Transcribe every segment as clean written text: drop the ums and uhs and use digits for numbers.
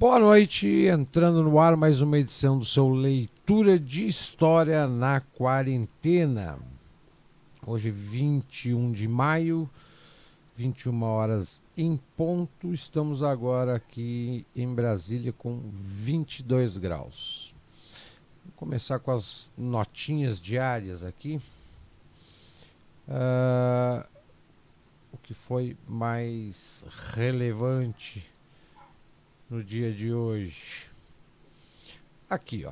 Boa noite, entrando no ar mais uma edição do seu Leitura de História na Quarentena. Hoje 21 de maio, 21 horas em ponto. Estamos agora aqui em Brasília com 22 graus. Vou começar com as notinhas diárias aqui. O que foi mais relevante no dia de hoje? Aqui, ó,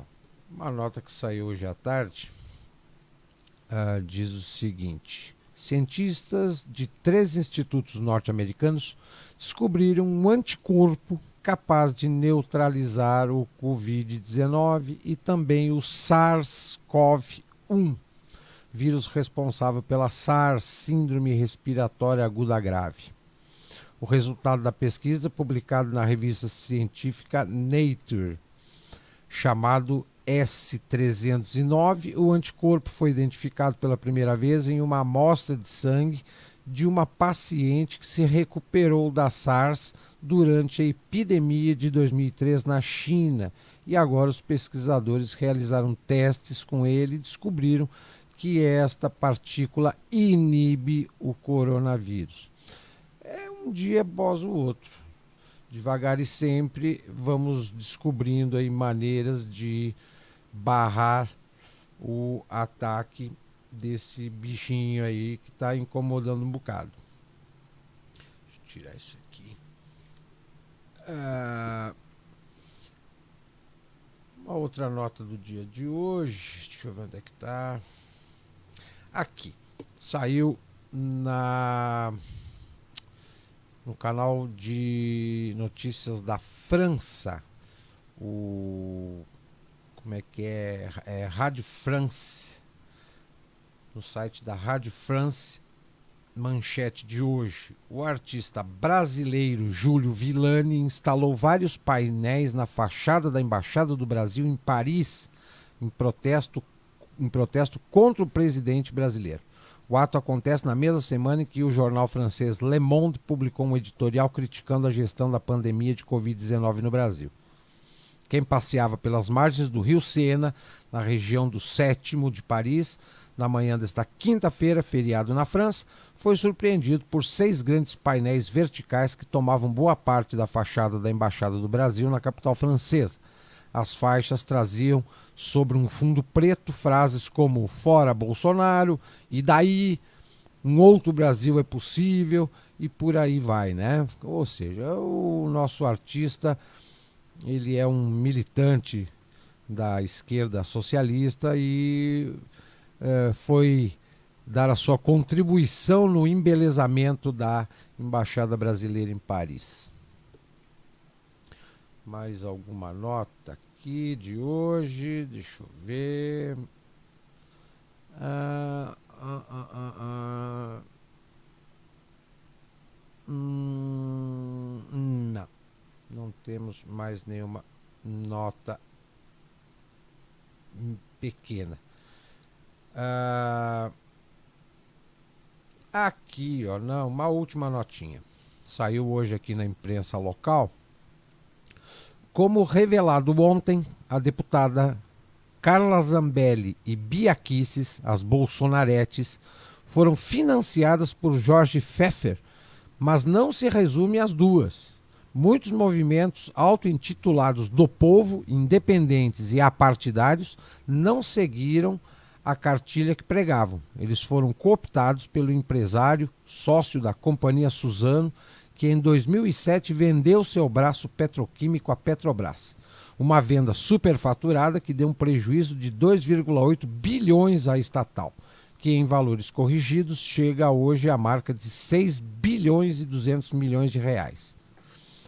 uma nota que saiu hoje à tarde, diz o seguinte: cientistas de 3 institutos norte-americanos descobriram um anticorpo capaz de neutralizar o Covid-19 e também o SARS-CoV-1, vírus responsável pela SARS, Síndrome Respiratória Aguda Grave. O resultado da pesquisa, publicado na revista científica Nature, chamado S309, o anticorpo foi identificado pela primeira vez em uma amostra de sangue de uma paciente que se recuperou da SARS durante a epidemia de 2003 na China. E agora os pesquisadores realizaram testes com ele e descobriram que esta partícula inibe o coronavírus. É um dia após o outro. Devagar e sempre vamos descobrindo aí maneiras de barrar o ataque desse bichinho aí que está incomodando um bocado. Deixa eu tirar isso aqui. Uma outra nota do dia de hoje. Deixa eu ver onde é que está. Aqui. Saiu no canal de notícias da França, como é que é Rádio France, no site da Rádio France, manchete de hoje: o artista brasileiro Júlio Villani instalou vários painéis na fachada da Embaixada do Brasil em Paris, em protesto contra o presidente brasileiro. O ato acontece na mesma semana em que o jornal francês Le Monde publicou um editorial criticando a gestão da pandemia de Covid-19 no Brasil. Quem passeava pelas margens do rio Sena, na região do Sétimo de Paris, na manhã desta quinta-feira, feriado na França, foi surpreendido por 6 grandes painéis verticais que tomavam boa parte da fachada da Embaixada do Brasil na capital francesa. As faixas traziam sobre um fundo preto frases como "Fora Bolsonaro", "E daí?", "Um outro Brasil é possível", e por aí vai, né? Ou seja, o nosso artista, ele é um militante da esquerda socialista e foi dar a sua contribuição no embelezamento da Embaixada Brasileira em Paris. Mais alguma nota aqui de hoje? Deixa eu ver. Não temos mais nenhuma nota pequena. Aqui, ó, não, uma última notinha. Saiu hoje aqui na imprensa local. Como revelado ontem, a deputada Carla Zambelli e Bia Kicis, as bolsonaretes, foram financiadas por Jorge Pfeffer, mas não se resume às duas. Muitos movimentos auto-intitulados do povo, independentes e apartidários, não seguiram a cartilha que pregavam. Eles foram cooptados pelo empresário, sócio da Companhia Suzano, que em 2007 vendeu seu braço petroquímico à Petrobras. Uma venda superfaturada que deu um prejuízo de 2,8 bilhões à estatal, que em valores corrigidos chega hoje à marca de 6 bilhões e 200 milhões de reais.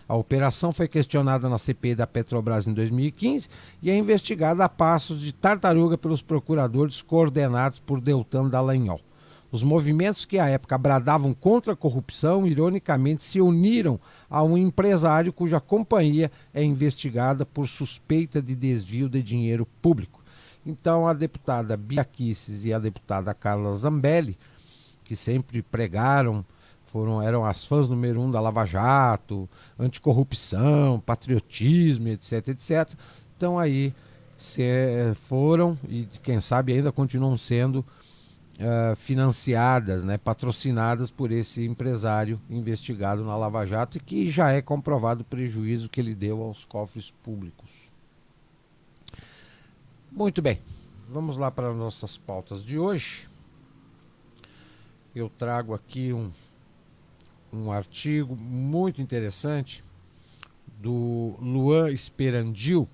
A operação foi questionada na CPI da Petrobras em 2015 e é investigada a passos de tartaruga pelos procuradores coordenados por Deltan Dallagnol. Os movimentos que à época bradavam contra a corrupção, ironicamente, se uniram a um empresário cuja companhia é investigada por suspeita de desvio de dinheiro público. Então, a deputada Bia Kicis e a deputada Carla Zambelli, que sempre pregaram, eram as fãs número 1 da Lava Jato, anticorrupção, patriotismo, etc, etc. Então aí foram e quem sabe ainda continuam sendo financiadas, né, patrocinadas por esse empresário investigado na Lava Jato e que já é comprovado o prejuízo que ele deu aos cofres públicos. Muito bem, vamos lá para as nossas pautas de hoje. Eu trago aqui um artigo muito interessante do Luan Esperandil,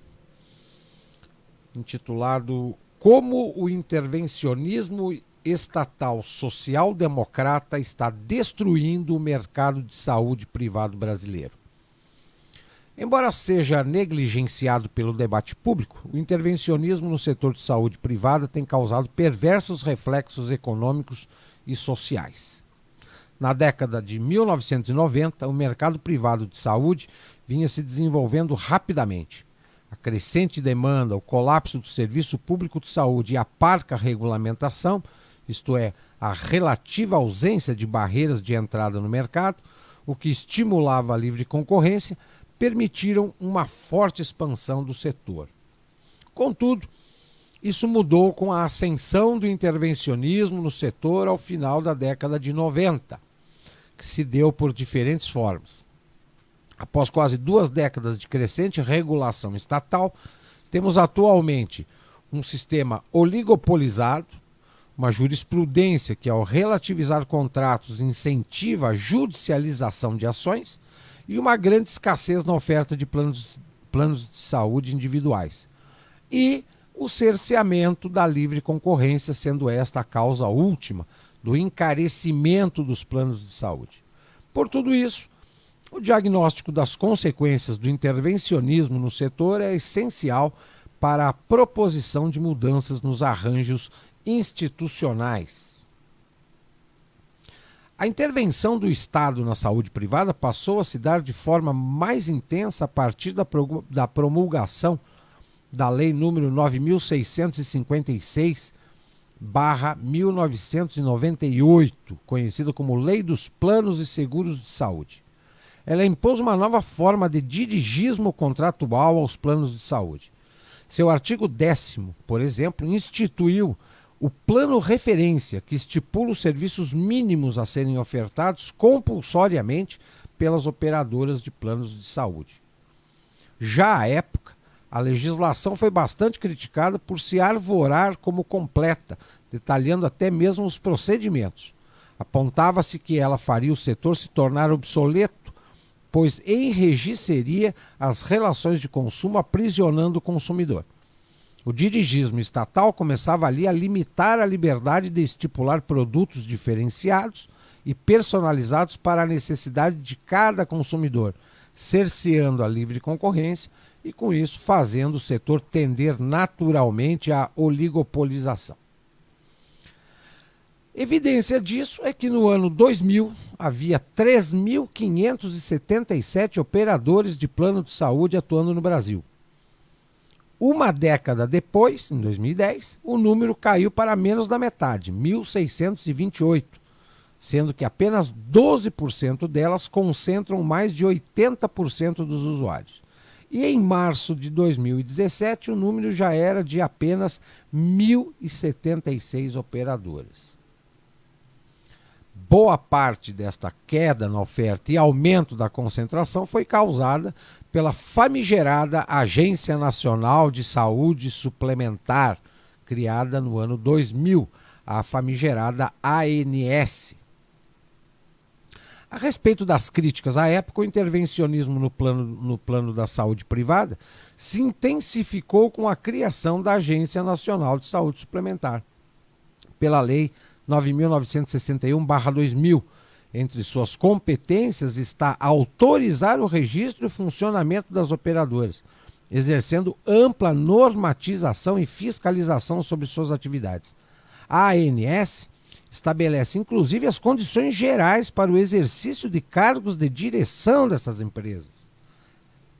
intitulado Como o intervencionismo estatal social-democrata está destruindo o mercado de saúde privado brasileiro. Embora seja negligenciado pelo debate público, o intervencionismo no setor de saúde privada tem causado perversos reflexos econômicos e sociais. Na década de 1990, o mercado privado de saúde vinha se desenvolvendo rapidamente. A crescente demanda, o colapso do serviço público de saúde e a parca regulamentação, isto é, a relativa ausência de barreiras de entrada no mercado, o que estimulava a livre concorrência, permitiram uma forte expansão do setor. Contudo, isso mudou com a ascensão do intervencionismo no setor ao final da década de 90, que se deu por diferentes formas. Após quase 2 décadas de crescente regulação estatal, temos atualmente um sistema oligopolizado, uma jurisprudência que, ao relativizar contratos, incentiva a judicialização de ações e uma grande escassez na oferta de planos de saúde individuais. E o cerceamento da livre concorrência, sendo esta a causa última do encarecimento dos planos de saúde. Por tudo isso, o diagnóstico das consequências do intervencionismo no setor é essencial para a proposição de mudanças nos arranjos institucionais. A intervenção do Estado na saúde privada passou a se dar de forma mais intensa a partir da promulgação da Lei nº 9.656/1998, conhecida como Lei dos Planos e Seguros de Saúde. Ela impôs uma nova forma de dirigismo contratual aos planos de saúde. Seu artigo 10º, por exemplo, instituiu o Plano Referência, que estipula os serviços mínimos a serem ofertados compulsoriamente pelas operadoras de planos de saúde. Já à época, a legislação foi bastante criticada por se arvorar como completa, detalhando até mesmo os procedimentos. Apontava-se que ela faria o setor se tornar obsoleto, pois enrijeceria as relações de consumo aprisionando o consumidor. O dirigismo estatal começava ali a limitar a liberdade de estipular produtos diferenciados e personalizados para a necessidade de cada consumidor, cerceando a livre concorrência e, com isso, fazendo o setor tender naturalmente à oligopolização. Evidência disso é que no ano 2000 havia 3.577 operadores de plano de saúde atuando no Brasil. Uma década depois, em 2010, o número caiu para menos da metade, 1.628, sendo que apenas 12% delas concentram mais de 80% dos usuários. E em março de 2017, o número já era de apenas 1.076 operadoras. Boa parte desta queda na oferta e aumento da concentração foi causada pela famigerada Agência Nacional de Saúde Suplementar, criada no ano 2000, a famigerada ANS. A respeito das críticas à época, o intervencionismo no plano da saúde privada se intensificou com a criação da Agência Nacional de Saúde Suplementar, pela Lei 9.961/2000. Entre suas competências está autorizar o registro e funcionamento das operadoras, exercendo ampla normatização e fiscalização sobre suas atividades. A ANS estabelece inclusive as condições gerais para o exercício de cargos de direção dessas empresas.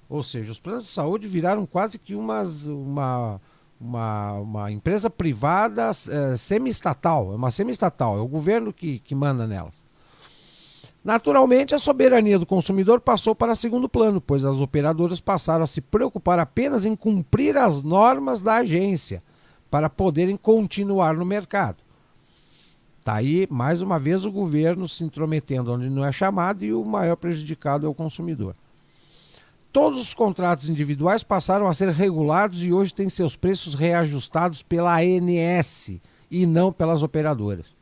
Ou seja, os planos de saúde viraram quase que uma empresa privada semi-estatal, é uma semi-estatal, é o governo que manda nelas. Naturalmente, a soberania do consumidor passou para segundo plano, pois as operadoras passaram a se preocupar apenas em cumprir as normas da agência para poderem continuar no mercado. Está aí, mais uma vez, o governo se intrometendo onde não é chamado e o maior prejudicado é o consumidor. Todos os contratos individuais passaram a ser regulados e hoje têm seus preços reajustados pela ANS e não pelas operadoras.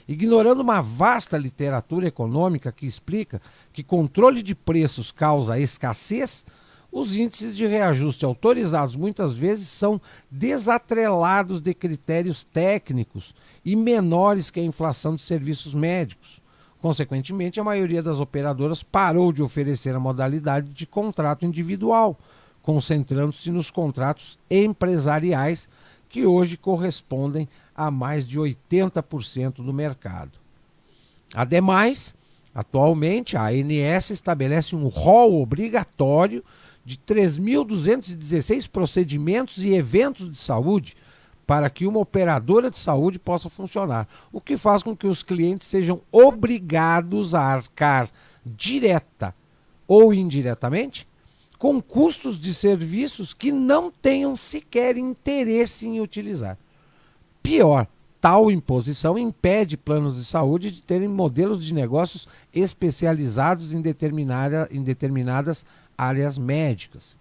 Ignorando uma vasta literatura econômica que explica que controle de preços causa escassez, os índices de reajuste autorizados muitas vezes são desatrelados de critérios técnicos e menores que a inflação de serviços médicos. Consequentemente, a maioria das operadoras parou de oferecer a modalidade de contrato individual, concentrando-se nos contratos empresariais, que hoje correspondem a mais de 80% do mercado. Ademais, atualmente, a ANS estabelece um rol obrigatório de 3.216 procedimentos e eventos de saúde para que uma operadora de saúde possa funcionar, o que faz com que os clientes sejam obrigados a arcar direta ou indiretamente com custos de serviços que não tenham sequer interesse em utilizar. Pior, tal imposição impede planos de saúde de terem modelos de negócios especializados em determinadas áreas médicas.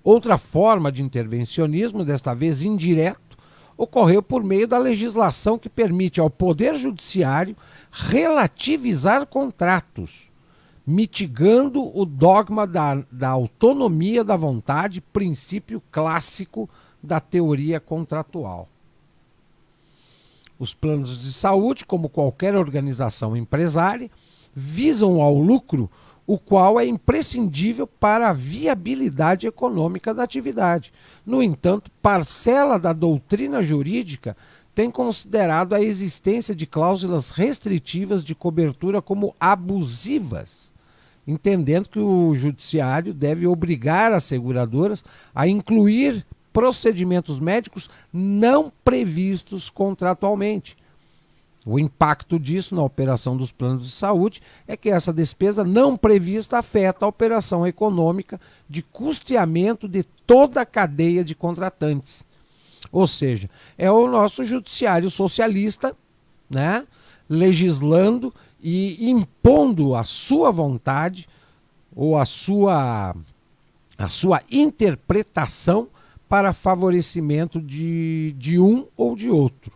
Outra forma de intervencionismo, desta vez indireto, ocorreu por meio da legislação que permite ao Poder Judiciário relativizar contratos, mitigando o dogma da autonomia da vontade, princípio clássico da teoria contratual. Os planos de saúde, como qualquer organização empresária, visam ao lucro, o qual é imprescindível para a viabilidade econômica da atividade. No entanto, parcela da doutrina jurídica tem considerado a existência de cláusulas restritivas de cobertura como abusivas, entendendo que o judiciário deve obrigar as seguradoras a incluir procedimentos médicos não previstos contratualmente. O impacto disso na operação dos planos de saúde é que essa despesa não prevista afeta a operação econômica de custeamento de toda a cadeia de contratantes. Ou seja, é o nosso judiciário socialista, né, legislando e impondo a sua vontade ou a sua interpretação para favorecimento de um ou de outro.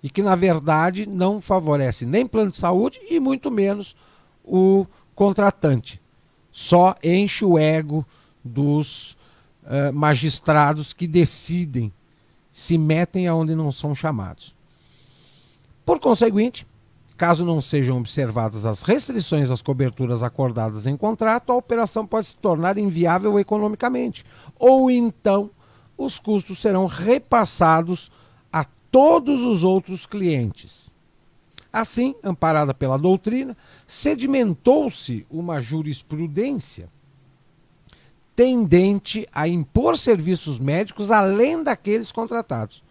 E que, na verdade, não favorece nem plano de saúde e muito menos o contratante. Só enche o ego dos magistrados que decidem, se metem aonde não são chamados. Por conseguinte, caso não sejam observadas as restrições às coberturas acordadas em contrato, a operação pode se tornar inviável economicamente. Ou então, os custos serão repassados a todos os outros clientes. Assim, amparada pela doutrina, sedimentou-se uma jurisprudência tendente a impor serviços médicos além daqueles contratados.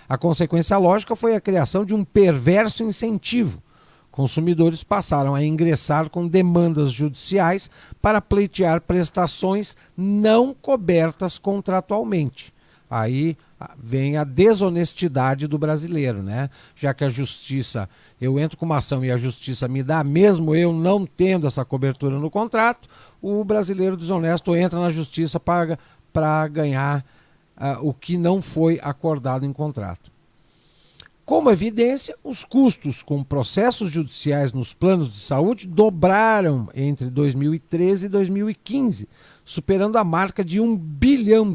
A consequência lógica foi a criação de um perverso incentivo. Consumidores passaram a ingressar com demandas judiciais para pleitear prestações não cobertas contratualmente. Aí vem a desonestidade do brasileiro, né? Já que a justiça, eu entro com uma ação e a justiça me dá, mesmo eu não tendo essa cobertura no contrato, o brasileiro desonesto entra na justiça para ganhar o que não foi acordado em contrato. Como evidência, os custos com processos judiciais nos planos de saúde dobraram entre 2013 e 2015, superando a marca de R$1 bilhão.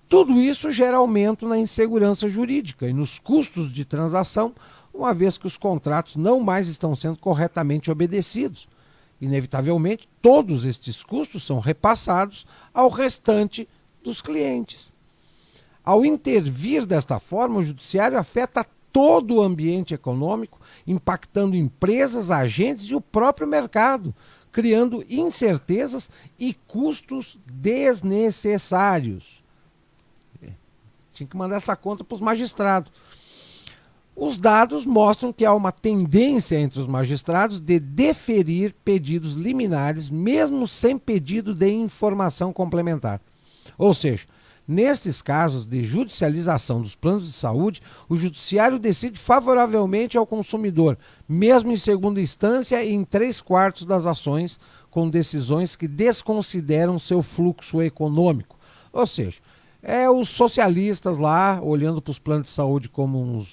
Tudo isso gera aumento na insegurança jurídica e nos custos de transação, uma vez que os contratos não mais estão sendo corretamente obedecidos. Inevitavelmente, todos estes custos são repassados ao restante dos clientes. Ao intervir desta forma, o judiciário afeta todo o ambiente econômico, impactando empresas, agentes e o próprio mercado, criando incertezas e custos desnecessários. Tinha que mandar essa conta para os magistrados. Os dados mostram que há uma tendência entre os magistrados de deferir pedidos liminares, mesmo sem pedido de informação complementar. Ou seja, nestes casos de judicialização dos planos de saúde, o judiciário decide favoravelmente ao consumidor, mesmo em segunda instância e em 3/4 das ações, com decisões que desconsideram seu fluxo econômico. Ou seja, os socialistas lá, olhando para os planos de saúde como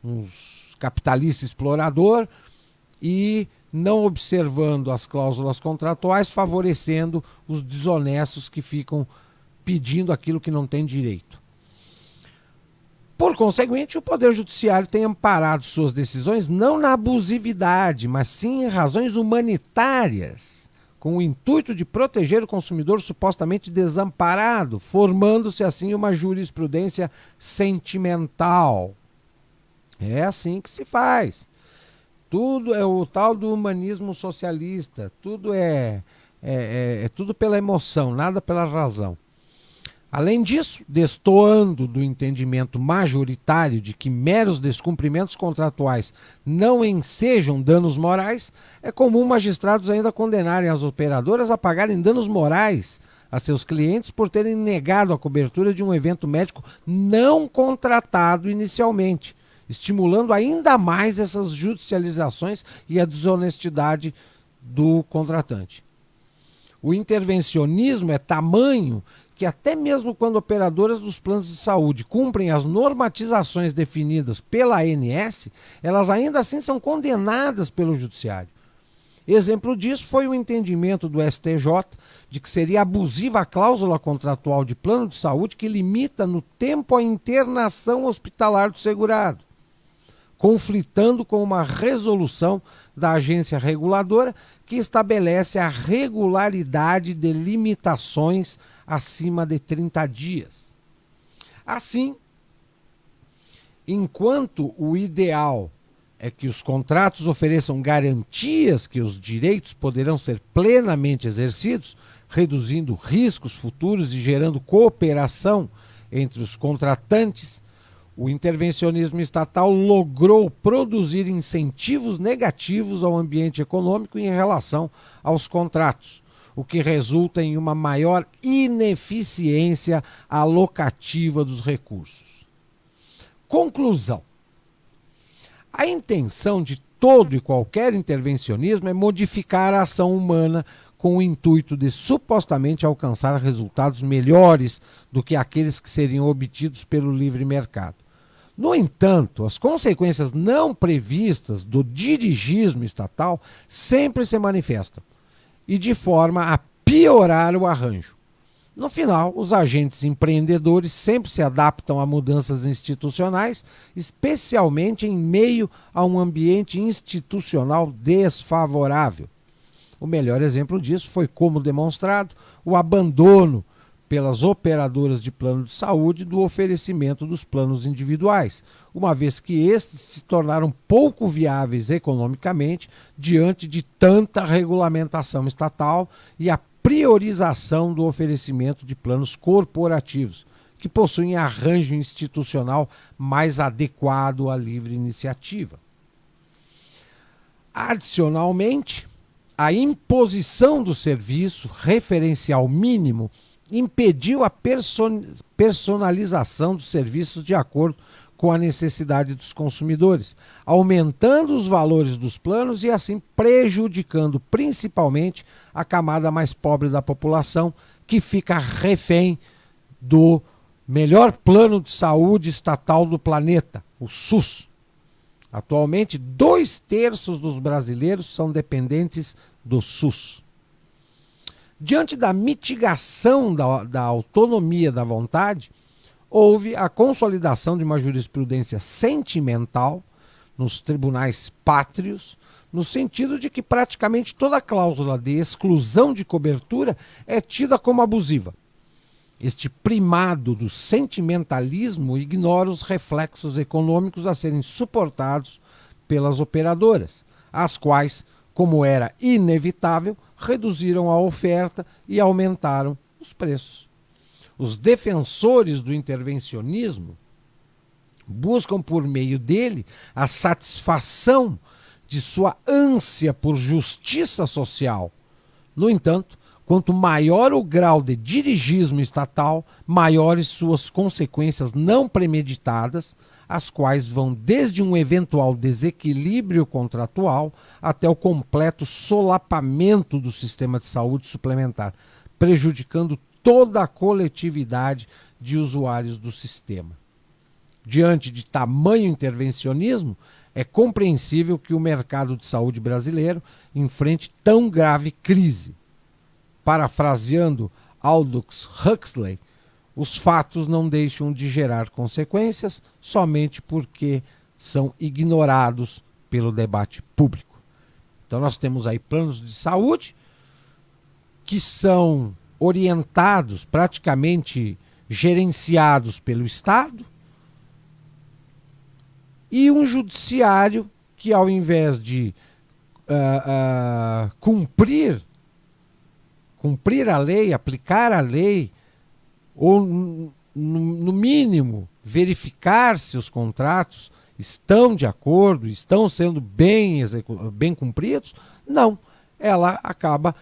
uns capitalistas explorador e não observando as cláusulas contratuais, favorecendo os desonestos que ficam pedindo aquilo que não tem direito. Por conseguinte, o Poder Judiciário tem amparado suas decisões não na abusividade, mas sim em razões humanitárias, com o intuito de proteger o consumidor supostamente desamparado, formando-se assim uma jurisprudência sentimental. É assim que se faz. Tudo é o tal do humanismo socialista, tudo é tudo pela emoção, nada pela razão. Além disso, destoando do entendimento majoritário de que meros descumprimentos contratuais não ensejam danos morais, é comum magistrados ainda condenarem as operadoras a pagarem danos morais a seus clientes por terem negado a cobertura de um evento médico não contratado inicialmente, estimulando ainda mais essas judicializações e a desonestidade do contratante. O intervencionismo é tamanho que até mesmo quando operadoras dos planos de saúde cumprem as normatizações definidas pela ANS, elas ainda assim são condenadas pelo judiciário. Exemplo disso foi o entendimento do STJ de que seria abusiva a cláusula contratual de plano de saúde que limita no tempo a internação hospitalar do segurado, conflitando com uma resolução da agência reguladora que estabelece a regularidade de limitações acima de 30 dias. Assim, enquanto o ideal é que os contratos ofereçam garantias que os direitos poderão ser plenamente exercidos, reduzindo riscos futuros e gerando cooperação entre os contratantes, o intervencionismo estatal logrou produzir incentivos negativos ao ambiente econômico em relação aos contratos, o que resulta em uma maior ineficiência alocativa dos recursos. Conclusão. A intenção de todo e qualquer intervencionismo é modificar a ação humana com o intuito de supostamente alcançar resultados melhores do que aqueles que seriam obtidos pelo livre mercado. No entanto, as consequências não previstas do dirigismo estatal sempre se manifestam, e de forma a piorar o arranjo. No final, os agentes empreendedores sempre se adaptam a mudanças institucionais, especialmente em meio a um ambiente institucional desfavorável. O melhor exemplo disso foi, como demonstrado, o abandono pelas operadoras de plano de saúde do oferecimento dos planos individuais, uma vez que estes se tornaram pouco viáveis economicamente diante de tanta regulamentação estatal e a priorização do oferecimento de planos corporativos, que possuem arranjo institucional mais adequado à livre iniciativa. Adicionalmente, a imposição do serviço referencial mínimo impediu a personalização dos serviços de acordo com a necessidade dos consumidores, aumentando os valores dos planos e assim prejudicando principalmente a camada mais pobre da população, que fica refém do melhor plano de saúde estatal do planeta, o SUS. Atualmente, 2/3 dos brasileiros são dependentes do SUS. Diante da mitigação da autonomia da vontade, houve a consolidação de uma jurisprudência sentimental nos tribunais pátrios, no sentido de que praticamente toda cláusula de exclusão de cobertura é tida como abusiva. Este primado do sentimentalismo ignora os reflexos econômicos a serem suportados pelas operadoras, as quais, como era inevitável, reduziram a oferta e aumentaram os preços. Os defensores do intervencionismo buscam por meio dele a satisfação de sua ânsia por justiça social. No entanto, quanto maior o grau de dirigismo estatal, maiores suas consequências não premeditadas, as quais vão desde um eventual desequilíbrio contratual até o completo solapamento do sistema de saúde suplementar, prejudicando toda a coletividade de usuários do sistema. Diante de tamanho intervencionismo, é compreensível que o mercado de saúde brasileiro enfrente tão grave crise. Parafraseando Aldous Huxley, os fatos não deixam de gerar consequências somente porque são ignorados pelo debate público. Então nós temos aí planos de saúde que são orientados, praticamente gerenciados pelo Estado, e um judiciário que, ao invés de cumprir a lei, aplicar a lei, ou no mínimo verificar se os contratos estão de acordo, estão sendo bem cumpridos, não. Ela acaba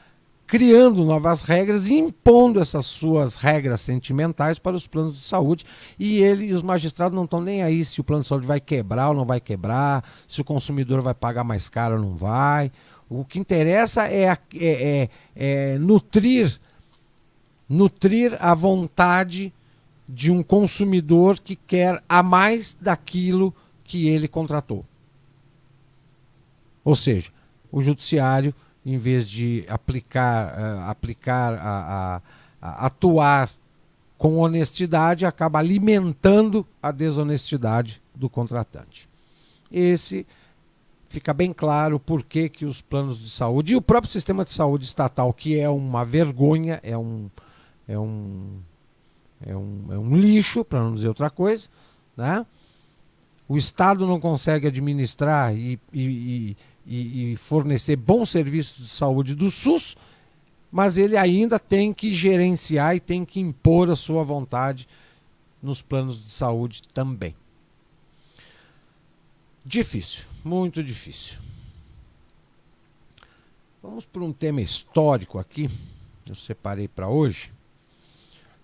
criando novas regras e impondo essas suas regras sentimentais para os planos de saúde, e os magistrados não estão nem aí se o plano de saúde vai quebrar ou não vai quebrar, se o consumidor vai pagar mais caro ou não vai. O que interessa é nutrir a vontade de um consumidor que quer a mais daquilo que ele contratou. Ou seja, o judiciário, em vez de atuar com honestidade, acaba alimentando a desonestidade do contratante. Esse fica bem claro por que os planos de saúde e o próprio sistema de saúde estatal, que é uma vergonha, é um lixo, para não dizer outra coisa, né? O Estado não consegue administrar e fornecer bons serviços de saúde do SUS, mas ele ainda tem que gerenciar e tem que impor a sua vontade nos planos de saúde também. Difícil, muito difícil. Vamos para um tema histórico aqui, eu separei para hoje.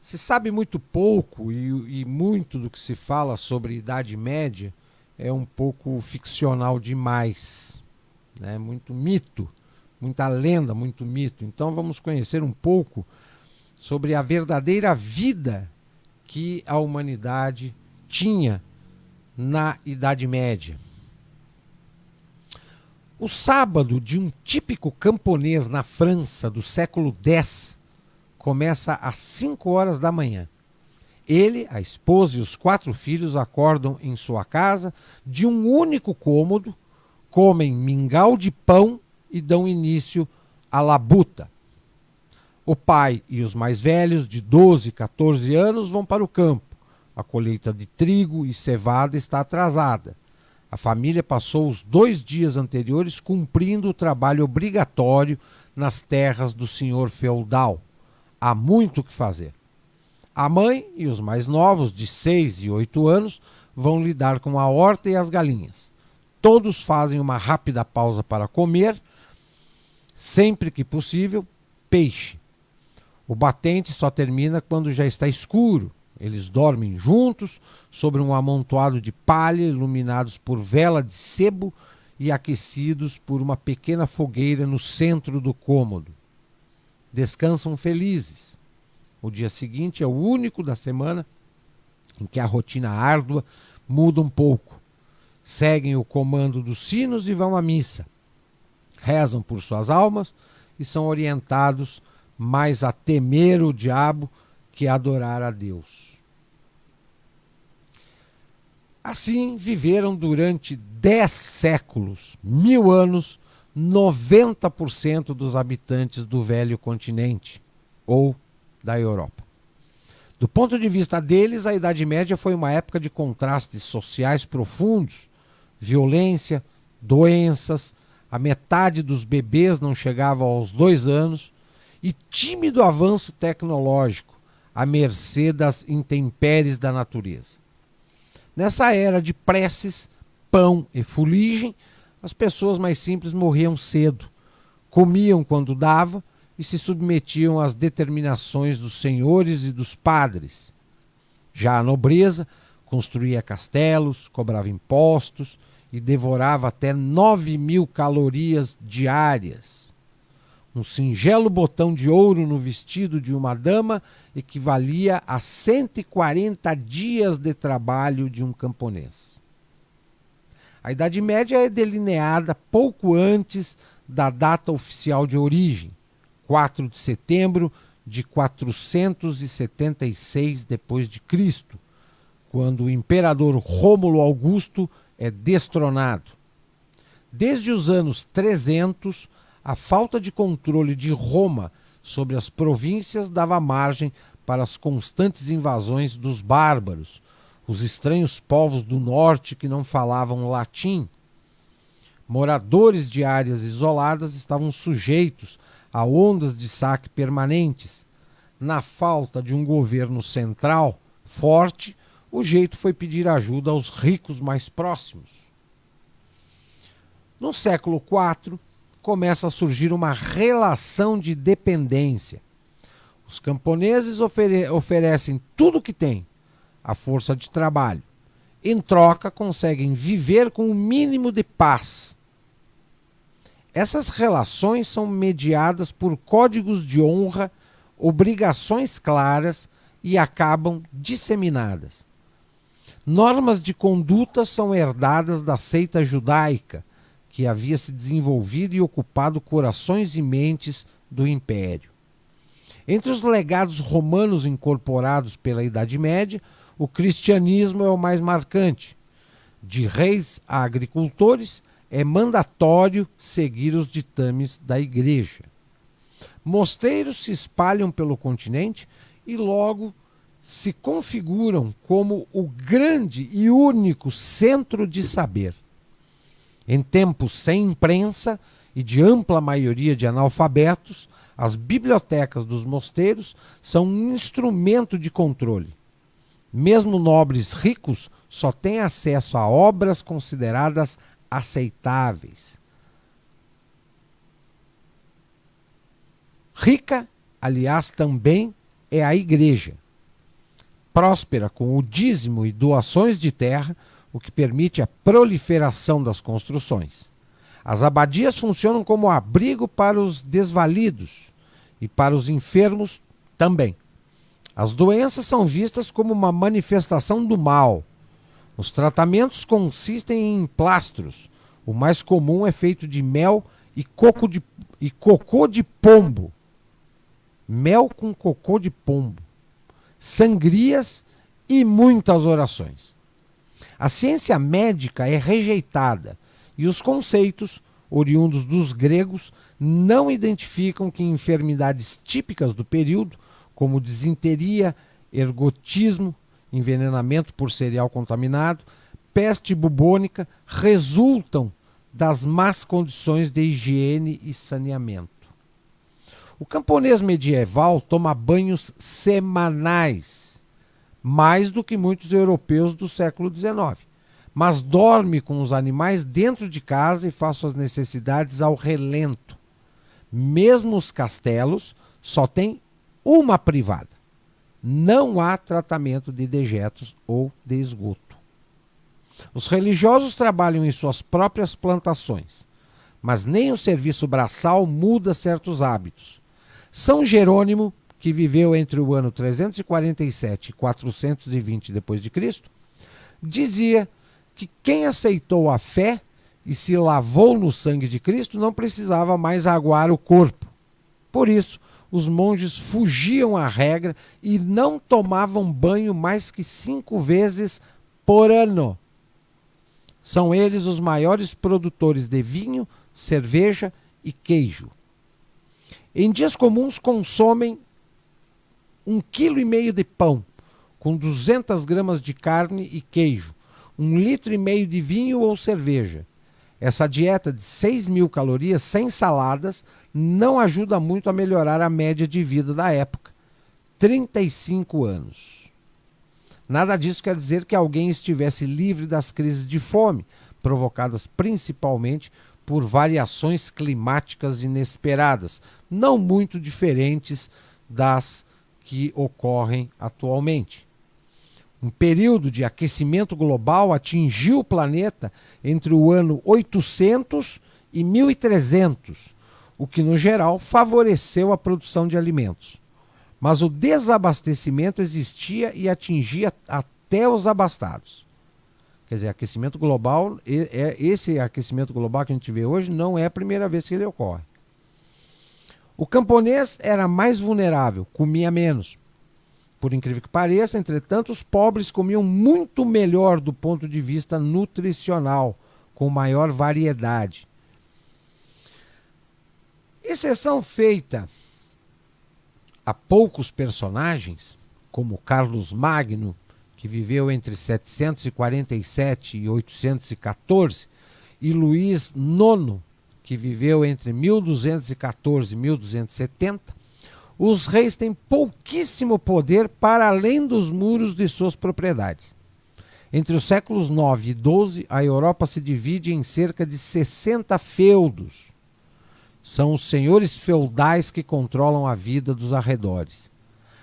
Se sabe muito pouco e muito do que se fala sobre Idade Média é um pouco ficcional demais. Né? Muito mito, muita lenda, muito mito. Então vamos conhecer um pouco sobre a verdadeira vida que a humanidade tinha na Idade Média. O sábado de um típico camponês na França do século X começa às 5 horas da manhã. Ele, a esposa e os 4 filhos acordam em sua casa de um único cômodo, comem mingau de pão e dão início à labuta. O pai e os mais velhos, de 12 e 14 anos, vão para o campo. A colheita de trigo e cevada está atrasada. A família passou os 2 dias anteriores cumprindo o trabalho obrigatório nas terras do senhor feudal. Há muito o que fazer. A mãe e os mais novos, de 6 e 8 anos, vão lidar com a horta e as galinhas. Todos fazem uma rápida pausa para comer, sempre que possível, peixe. O batente só termina quando já está escuro. Eles dormem juntos, sobre um amontoado de palha, iluminados por vela de sebo e aquecidos por uma pequena fogueira no centro do cômodo. Descansam felizes. O dia seguinte é o único da semana em que a rotina árdua muda um pouco. Seguem o comando dos sinos e vão à missa. Rezam por suas almas e são orientados mais a temer o diabo que a adorar a Deus. Assim viveram durante 10 séculos, 1000 anos, 90% dos habitantes do velho continente, ou da Europa. Do ponto de vista deles, a Idade Média foi uma época de contrastes sociais profundos, violência, doenças, a metade dos bebês não chegava aos 2 anos, e tímido avanço tecnológico, à mercê das intempéries da natureza. Nessa era de preces, pão e fuligem, as pessoas mais simples morriam cedo, comiam quando dava e se submetiam às determinações dos senhores e dos padres. Já a nobreza construía castelos, cobrava impostos e devorava até 9.000 calorias diárias. Um singelo botão de ouro no vestido de uma dama equivalia a 140 dias de trabalho de um camponês. A Idade Média é delineada pouco antes da data oficial de origem, 4 de setembro de 476 d.C., quando o imperador Rômulo Augusto é destronado. Desde os anos 300, a falta de controle de Roma sobre as províncias dava margem para as constantes invasões dos bárbaros, os estranhos povos do norte que não falavam latim. Moradores de áreas isoladas estavam sujeitos a ondas de saque permanentes. Na falta de um governo central forte, o jeito foi pedir ajuda aos ricos mais próximos. No século IV, começa a surgir uma relação de dependência. Os camponeses oferecem tudo o que têm, a força de trabalho. Em troca, conseguem viver com o mínimo de paz. Essas relações são mediadas por códigos de honra, obrigações claras e acabam disseminadas. Normas de conduta são herdadas da seita judaica, que havia se desenvolvido e ocupado corações e mentes do Império. Entre os legados romanos incorporados pela Idade Média, o cristianismo é o mais marcante. De reis a agricultores, é mandatório seguir os ditames da Igreja. Mosteiros se espalham pelo continente e logo se configuram como o grande e único centro de saber. Em tempos sem imprensa e de ampla maioria de analfabetos, as bibliotecas dos mosteiros são um instrumento de controle. Mesmo nobres ricos só têm acesso a obras consideradas aceitáveis. Rica, aliás, também é a Igreja. Próspera com o dízimo e doações de terra, o que permite a proliferação das construções. As abadias funcionam como abrigo para os desvalidos e para os enfermos também. As doenças são vistas como uma manifestação do mal. Os tratamentos consistem em plastros. O mais comum é feito de mel e cocô de pombo. Mel com cocô de pombo. Sangrias e muitas orações. A ciência médica é rejeitada e os conceitos, oriundos dos gregos, não identificam que enfermidades típicas do período, como disenteria, ergotismo, envenenamento por cereal contaminado, peste bubônica, resultam das más condições de higiene e saneamento. O camponês medieval toma banhos semanais, mais do que muitos europeus do século XIX, mas dorme com os animais dentro de casa e faz suas necessidades ao relento. Mesmo os castelos só têm uma privada. Não há tratamento de dejetos ou de esgoto. Os religiosos trabalham em suas próprias plantações, mas nem o serviço braçal muda certos hábitos. São Jerônimo, que viveu entre o ano 347 e 420 d.C., dizia que quem aceitou a fé e se lavou no sangue de Cristo não precisava mais aguar o corpo. Por isso, os monges fugiam à regra e não tomavam banho mais que 5 vezes por ano. São eles os maiores produtores de vinho, cerveja e queijo. Em dias comuns consomem 1,5 kg de pão, com 200 gramas de carne e queijo, 1,5 litro de vinho ou cerveja. Essa dieta de 6.000 calorias sem saladas não ajuda muito a melhorar a média de vida da época, 35 anos. Nada disso quer dizer que alguém estivesse livre das crises de fome, provocadas principalmente por variações climáticas inesperadas, não muito diferentes das que ocorrem atualmente. Um período de aquecimento global atingiu o planeta entre o ano 800 e 1300, o que, no geral, favoreceu a produção de alimentos. Mas o desabastecimento existia e atingia até os abastados. Quer dizer, aquecimento global, esse aquecimento global que a gente vê hoje não é a primeira vez que ele ocorre. O camponês era mais vulnerável, comia menos. Por incrível que pareça, entretanto, os pobres comiam muito melhor do ponto de vista nutricional, com maior variedade. Exceção feita a poucos personagens, como Carlos Magno, que viveu entre 747 e 814, e Luís IX, que viveu entre 1214 e 1270, os reis têm pouquíssimo poder para além dos muros de suas propriedades. Entre os séculos 9 e 12, a Europa se divide em cerca de 60 feudos. São os senhores feudais que controlam a vida dos arredores.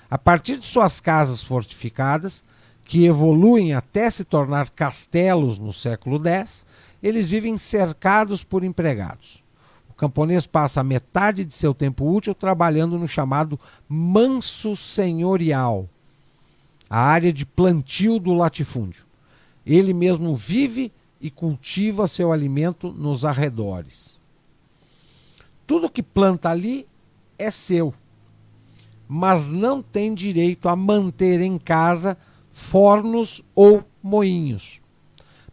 A partir de suas casas fortificadas, que evoluem até se tornar castelos no século X, eles vivem cercados por empregados. O camponês passa a metade de seu tempo útil trabalhando no chamado manso senhorial, a área de plantio do latifúndio. Ele mesmo vive e cultiva seu alimento nos arredores. Tudo que planta ali é seu, mas não tem direito a manter em casa fornos ou moinhos.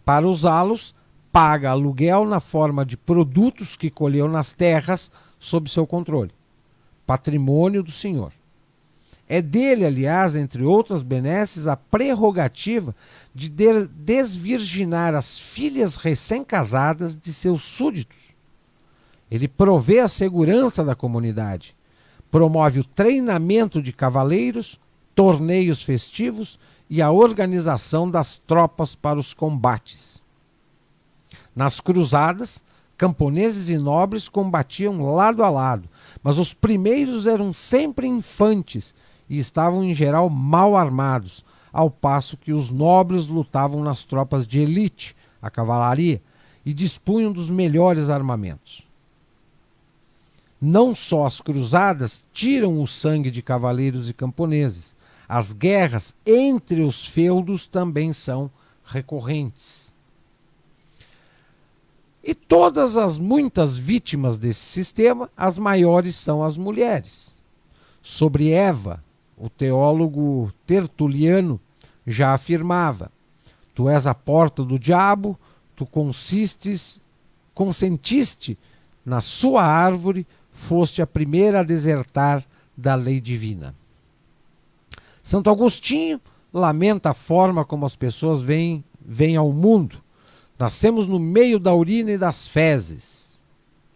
Para usá-los, paga aluguel na forma de produtos que colheu nas terras sob seu controle. Patrimônio do senhor. É dele, aliás, entre outras benesses, a prerrogativa de desvirginar as filhas recém-casadas de seus súditos. Ele provê a segurança da comunidade, promove o treinamento de cavaleiros, torneios festivos e a organização das tropas para os combates. Nas cruzadas, camponeses e nobres combatiam lado a lado, mas os primeiros eram sempre infantes e estavam em geral mal armados, ao passo que os nobres lutavam nas tropas de elite, a cavalaria, e dispunham dos melhores armamentos. Não só as cruzadas tiram o sangue de cavaleiros e camponeses, as guerras entre os feudos também são recorrentes. E todas as muitas vítimas desse sistema, as maiores são as mulheres. Sobre Eva, o teólogo Tertuliano já afirmava: tu és a porta do diabo, tu consentiste na sua árvore, foste a primeira a desertar da lei divina. Santo Agostinho lamenta a forma como as pessoas vêm ao mundo. Nascemos no meio da urina e das fezes,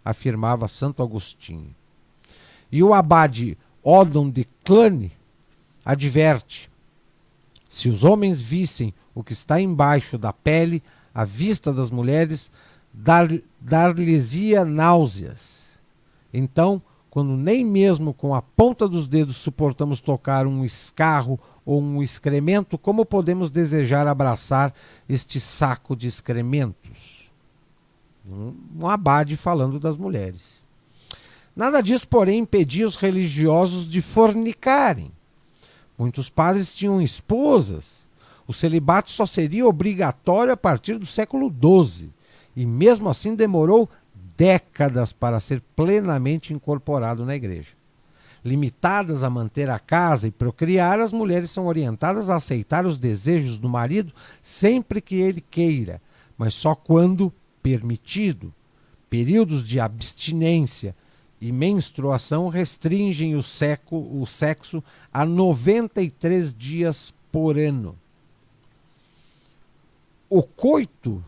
afirmava Santo Agostinho. E o abade Odon de Cluny adverte: se os homens vissem o que está embaixo da pele, a vista das mulheres dar-lhes-ia náuseas. Então, quando nem mesmo com a ponta dos dedos suportamos tocar um escarro ou um excremento, como podemos desejar abraçar este saco de excrementos? Um abade falando das mulheres. Nada disso, porém, impedia os religiosos de fornicarem. Muitos padres tinham esposas. O celibato só seria obrigatório a partir do século XII, e mesmo assim demorou décadas para ser plenamente incorporado na igreja. Limitadas a manter a casa e procriar, as mulheres são orientadas a aceitar os desejos do marido sempre que ele queira, mas só quando permitido. Períodos de abstinência e menstruação restringem o sexo a 93 dias por ano. O coito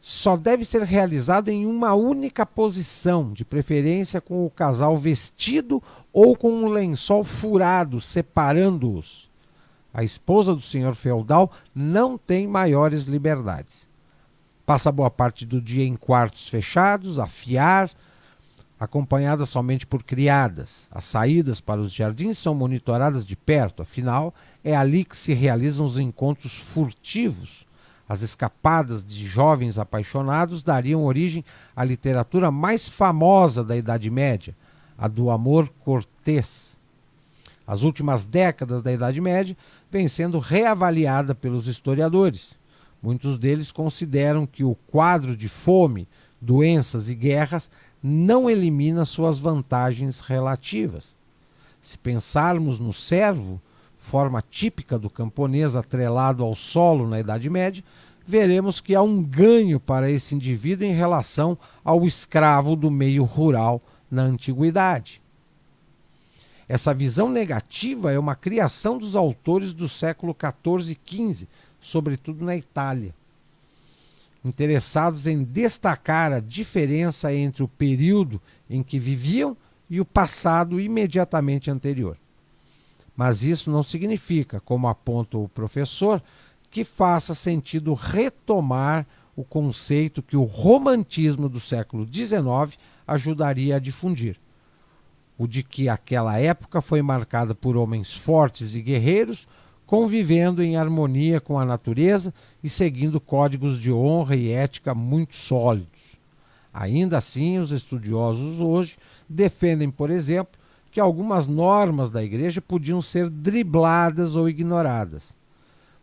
só deve ser realizado em uma única posição, de preferência com o casal vestido ou com um lençol furado, separando-os. A esposa do senhor feudal não tem maiores liberdades. Passa boa parte do dia em quartos fechados, a fiar, acompanhada somente por criadas. As saídas para os jardins são monitoradas de perto, afinal, é ali que se realizam os encontros furtivos. As escapadas de jovens apaixonados dariam origem à literatura mais famosa da Idade Média, a do amor cortês. As últimas décadas da Idade Média vêm sendo reavaliada pelos historiadores. Muitos deles consideram que o quadro de fome, doenças e guerras não elimina suas vantagens relativas. Se pensarmos no servo, forma típica do camponês atrelado ao solo na Idade Média, veremos que há um ganho para esse indivíduo em relação ao escravo do meio rural na Antiguidade. Essa visão negativa é uma criação dos autores do século XIV e XV, sobretudo na Itália, interessados em destacar a diferença entre o período em que viviam e o passado imediatamente anterior. Mas isso não significa, como aponta o professor, que faça sentido retomar o conceito que o romantismo do século XIX ajudaria a difundir. O de que aquela época foi marcada por homens fortes e guerreiros, convivendo em harmonia com a natureza e seguindo códigos de honra e ética muito sólidos. Ainda assim, os estudiosos hoje defendem, por exemplo, que algumas normas da Igreja podiam ser dribladas ou ignoradas.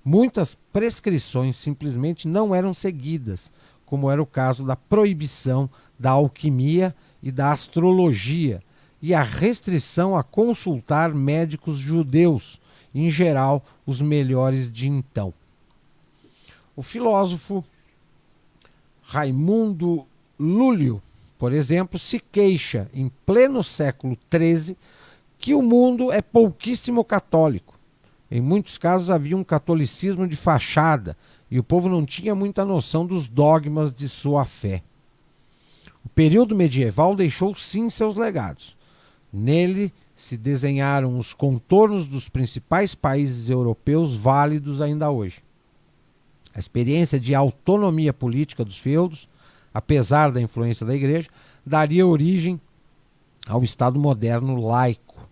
Muitas prescrições simplesmente não eram seguidas, como era o caso da proibição da alquimia e da astrologia, e a restrição a consultar médicos judeus, em geral os melhores de então. O filósofo Raimundo Lúlio, por exemplo, se queixa em pleno século XIII que o mundo é pouquíssimo católico. Em muitos casos havia um catolicismo de fachada e o povo não tinha muita noção dos dogmas de sua fé. O período medieval deixou sim seus legados. Nele se desenharam os contornos dos principais países europeus válidos ainda hoje. A experiência de autonomia política dos feudos, apesar da influência da Igreja, daria origem ao Estado moderno laico.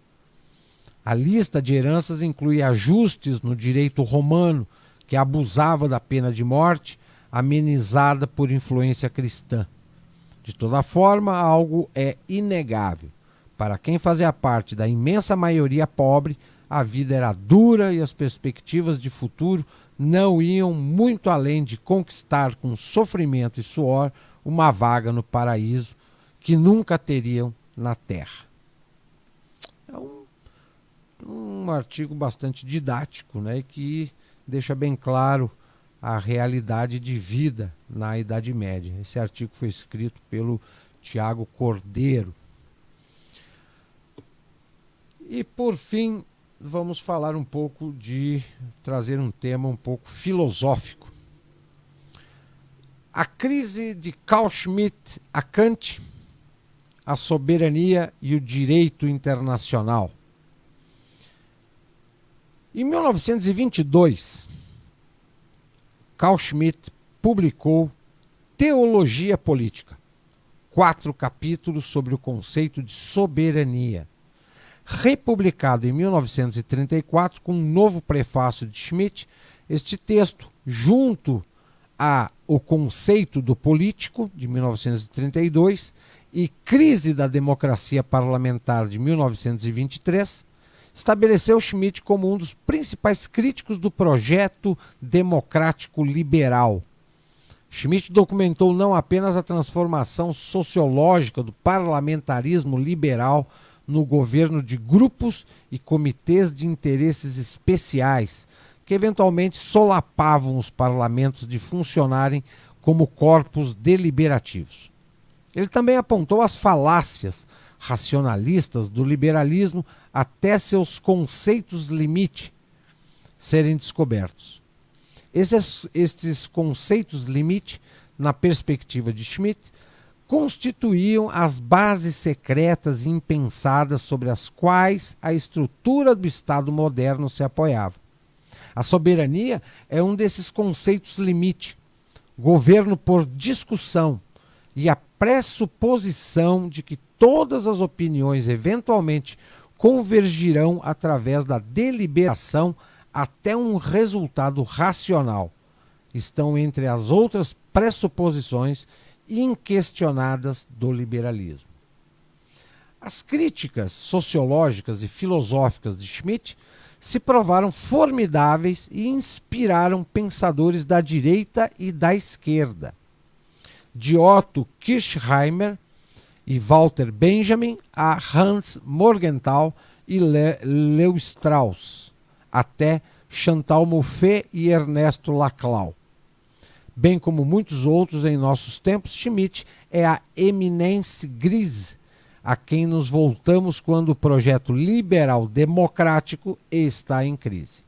A lista de heranças inclui ajustes no direito romano, que abusava da pena de morte, amenizada por influência cristã. De toda forma, algo é inegável. Para quem fazia parte da imensa maioria pobre, a vida era dura e as perspectivas de futuro não iam muito além de conquistar com sofrimento e suor uma vaga no paraíso que nunca teriam na terra. É um artigo bastante didático, né, que deixa bem claro a realidade de vida na Idade Média. Esse artigo foi escrito pelo Tiago Cordeiro. E, por fim, vamos falar um pouco trazer um tema um pouco filosófico. A crise de Carl Schmitt a Kant, a soberania e o direito internacional. Em 1922, Carl Schmitt publicou Teologia Política, 4 capítulos sobre o conceito de soberania. Republicado em 1934 com um novo prefácio de Schmitt, este texto, junto a O Conceito do Político, de 1932, e Crise da Democracia Parlamentar, de 1923, estabeleceu Schmitt como um dos principais críticos do projeto democrático liberal. Schmitt documentou não apenas a transformação sociológica do parlamentarismo liberal no governo de grupos e comitês de interesses especiais, que eventualmente solapavam os parlamentos de funcionarem como corpos deliberativos. Ele também apontou as falácias racionalistas do liberalismo até seus conceitos limite serem descobertos. Estes conceitos limite, na perspectiva de Schmitt, constituíam as bases secretas e impensadas sobre as quais a estrutura do Estado moderno se apoiava. A soberania é um desses conceitos limite, governo por discussão e a pressuposição de que todas as opiniões eventualmente convergirão através da deliberação até um resultado racional. Estão entre as outras pressuposições inquestionadas do liberalismo. As críticas sociológicas e filosóficas de Schmitt se provaram formidáveis e inspiraram pensadores da direita e da esquerda. De Otto Kirchheimer e Walter Benjamin a Hans Morgenthau e Leo Strauss, até Chantal Mouffe e Ernesto Laclau. Bem como muitos outros em nossos tempos, Schmitt é a eminence grise a quem nos voltamos quando o projeto liberal democrático está em crise.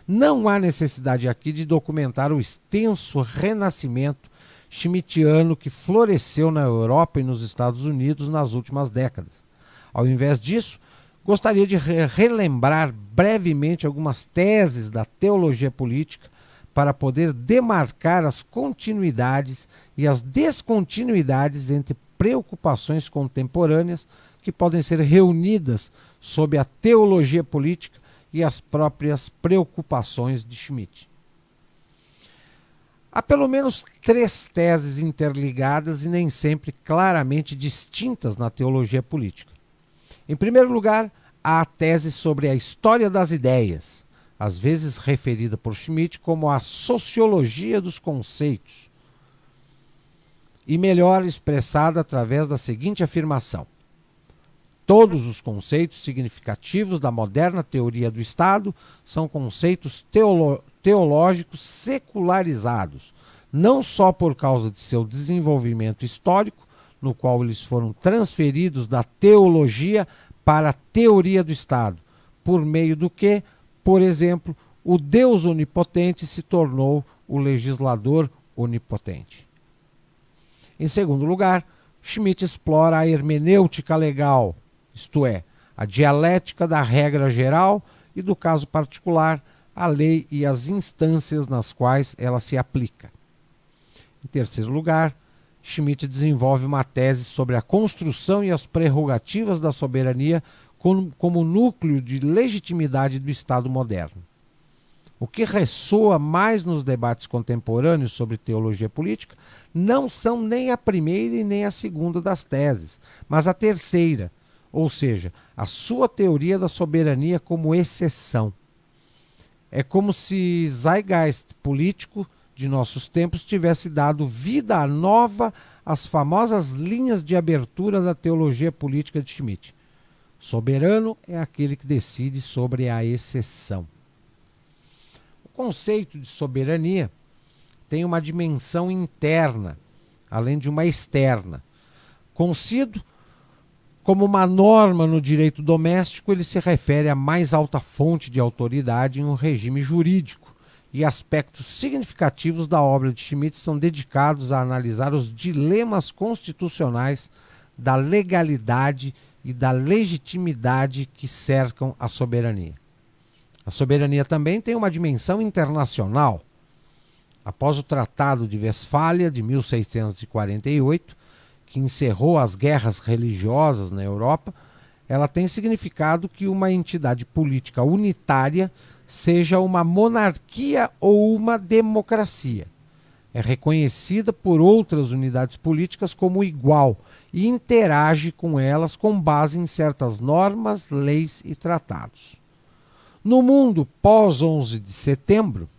Não há necessidade aqui de documentar o extenso renascimento schmittiano que floresceu na Europa e nos Estados Unidos nas últimas décadas. Ao invés disso, gostaria de relembrar brevemente algumas teses da teologia política para poder demarcar as continuidades e as descontinuidades entre preocupações contemporâneas que podem ser reunidas sob a teologia política e as próprias preocupações de Schmitt. Há pelo menos 3 teses interligadas e nem sempre claramente distintas na teologia política. Em primeiro lugar, há a tese sobre a história das ideias, às vezes referida por Schmitt como a sociologia dos conceitos, e melhor expressada através da seguinte afirmação: todos os conceitos significativos da moderna teoria do Estado são conceitos teológicos secularizados, não só por causa de seu desenvolvimento histórico, no qual eles foram transferidos da teologia para a teoria do Estado, por meio do que, por exemplo, o Deus onipotente se tornou o legislador onipotente. Em segundo lugar, Schmitt explora a hermenêutica legal, isto é, a dialética da regra geral e do caso particular, a lei e as instâncias nas quais ela se aplica. Em terceiro lugar, Schmitt desenvolve uma tese sobre a construção e as prerrogativas da soberania como núcleo de legitimidade do Estado moderno. O que ressoa mais nos debates contemporâneos sobre teologia política não são nem a primeira e nem a segunda das teses, mas a terceira, ou seja, a sua teoria da soberania como exceção. É como se Zeitgeist político de nossos tempos tivesse dado vida nova às famosas linhas de abertura da teologia política de Schmitt. Soberano é aquele que decide sobre a exceção. O conceito de soberania tem uma dimensão interna, além de uma externa. Concido como uma norma no direito doméstico, ele se refere à mais alta fonte de autoridade em um regime jurídico, e aspectos significativos da obra de Schmitt são dedicados a analisar os dilemas constitucionais da legalidade e da legitimidade que cercam a soberania. A soberania também tem uma dimensão internacional. Após o Tratado de Westfália de 1648, que encerrou as guerras religiosas na Europa, ela tem significado que uma entidade política unitária seja uma monarquia ou uma democracia. É reconhecida por outras unidades políticas como igual e interage com elas com base em certas normas, leis e tratados. No mundo pós-11 de setembro,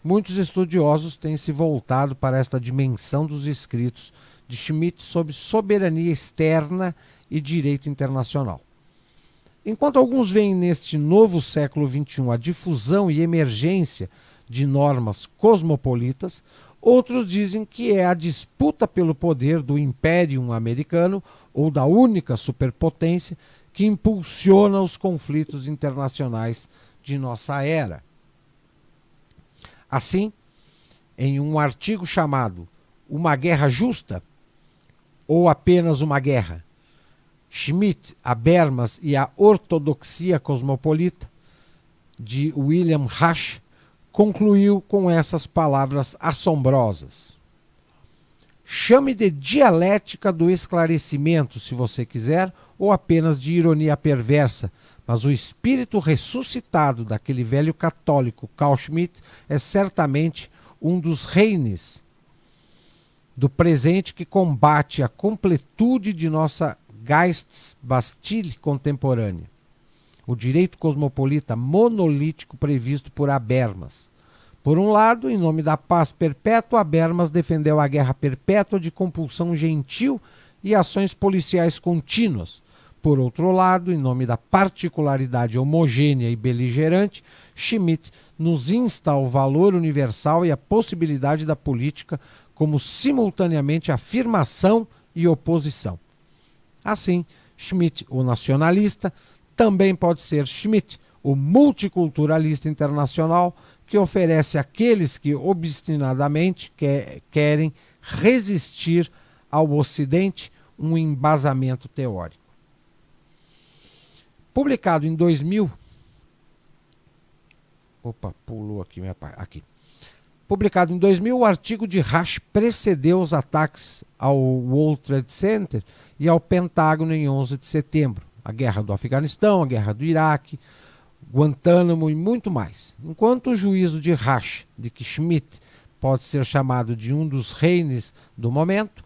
muitos estudiosos têm se voltado para esta dimensão dos escritos de Schmitt sobre soberania externa e direito internacional. Enquanto alguns veem neste novo século XXI a difusão e emergência de normas cosmopolitas, outros dizem que é a disputa pelo poder do Império Americano ou da única superpotência que impulsiona os conflitos internacionais de nossa era. Assim, em um artigo chamado Uma Guerra Justa ou Apenas uma Guerra? Schmitt, Habermas e a Ortodoxia Cosmopolita, de William Rasch, concluiu com essas palavras assombrosas: chame de dialética do esclarecimento, se você quiser, ou apenas de ironia perversa, mas o espírito ressuscitado daquele velho católico Carl Schmitt é certamente um dos reines do presente que combate a completude de nossa Geistesbastille contemporânea, o direito cosmopolita monolítico previsto por Habermas. Por um lado, em nome da paz perpétua, Habermas defendeu a guerra perpétua de compulsão gentil e ações policiais contínuas. Por outro lado, em nome da particularidade homogênea e beligerante, Schmitt nos insta ao valor universal e à possibilidade da política como simultaneamente afirmação e oposição. Assim, Schmitt, o nacionalista, também pode ser Schmitt, o multiculturalista internacional, que oferece àqueles que obstinadamente querem resistir ao Ocidente um embasamento teórico. Publicado em 2000... Opa, pulou aqui minha parte. Aqui. Publicado em 2000, o artigo de Rasch precedeu os ataques ao World Trade Center e ao Pentágono em 11 de setembro. A guerra do Afeganistão, a guerra do Iraque, Guantánamo e muito mais. Enquanto o juízo de Rasch, de que Schmitt pode ser chamado de um dos reines do momento,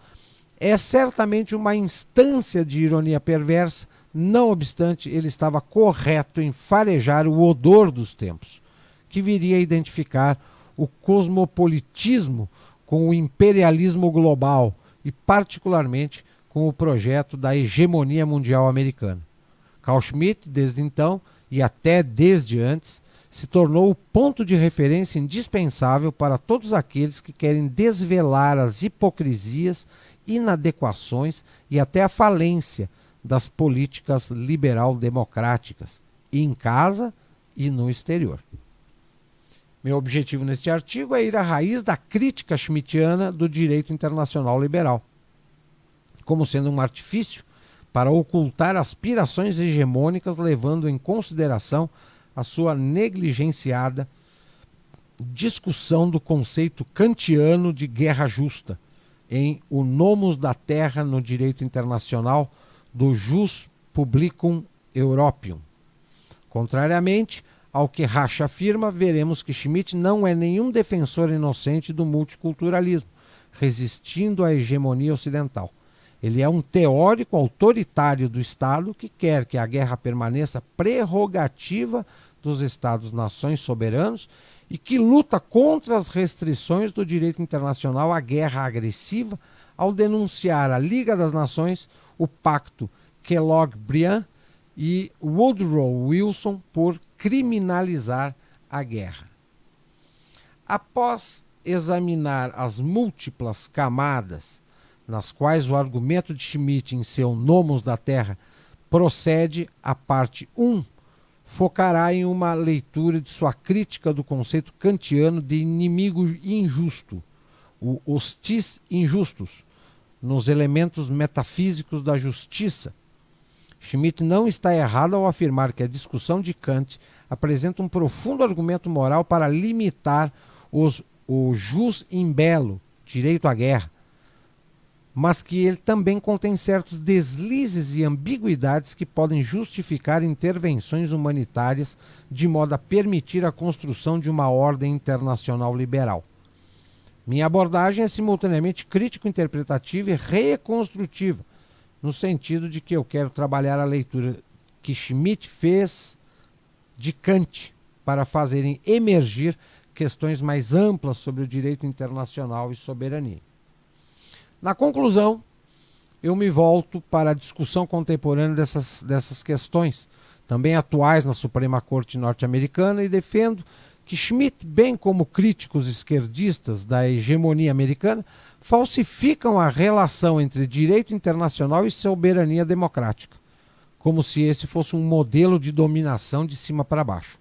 é certamente uma instância de ironia perversa, não obstante ele estava correto em farejar o odor dos tempos, que viria a identificar o cosmopolitismo com o imperialismo global e particularmente com o projeto da hegemonia mundial americana. Carl Schmitt, desde então, e até desde antes, se tornou o ponto de referência indispensável para todos aqueles que querem desvelar as hipocrisias, inadequações e até a falência das políticas liberal-democráticas, em casa e no exterior. Meu objetivo neste artigo é ir à raiz da crítica schmittiana do direito internacional liberal, como sendo um artifício para ocultar aspirações hegemônicas, levando em consideração a sua negligenciada discussão do conceito kantiano de guerra justa em O Nomos da Terra no Direito Internacional do Jus Publicum Europium. Contrariamente ao que Rasch afirma, veremos que Schmitt não é nenhum defensor inocente do multiculturalismo, resistindo à hegemonia ocidental. Ele é um teórico autoritário do Estado que quer que a guerra permaneça prerrogativa dos Estados-nações soberanos e que luta contra as restrições do direito internacional à guerra agressiva ao denunciar a Liga das Nações, o Pacto Kellogg-Briand e Woodrow Wilson por criminalizar a guerra. Após examinar as múltiplas camadas nas quais o argumento de Schmitt em seu Nomos da Terra procede, a parte 1 focará em uma leitura de sua crítica do conceito kantiano de inimigo injusto, o hostis injustus, nos elementos metafísicos da justiça. Schmitt não está errado ao afirmar que a discussão de Kant apresenta um profundo argumento moral para limitar o jus in bello, direito à guerra, mas que ele também contém certos deslizes e ambiguidades que podem justificar intervenções humanitárias de modo a permitir a construção de uma ordem internacional liberal. Minha abordagem é simultaneamente crítico-interpretativa e reconstrutiva, no sentido de que eu quero trabalhar a leitura que Schmitt fez de Kant para fazerem emergir questões mais amplas sobre o direito internacional e soberania. Na conclusão, eu me volto para a discussão contemporânea dessas questões, também atuais na Suprema Corte norte-americana, e defendo que Schmitt, bem como críticos esquerdistas da hegemonia americana, falsificam a relação entre direito internacional e soberania democrática, como se esse fosse um modelo de dominação de cima para baixo.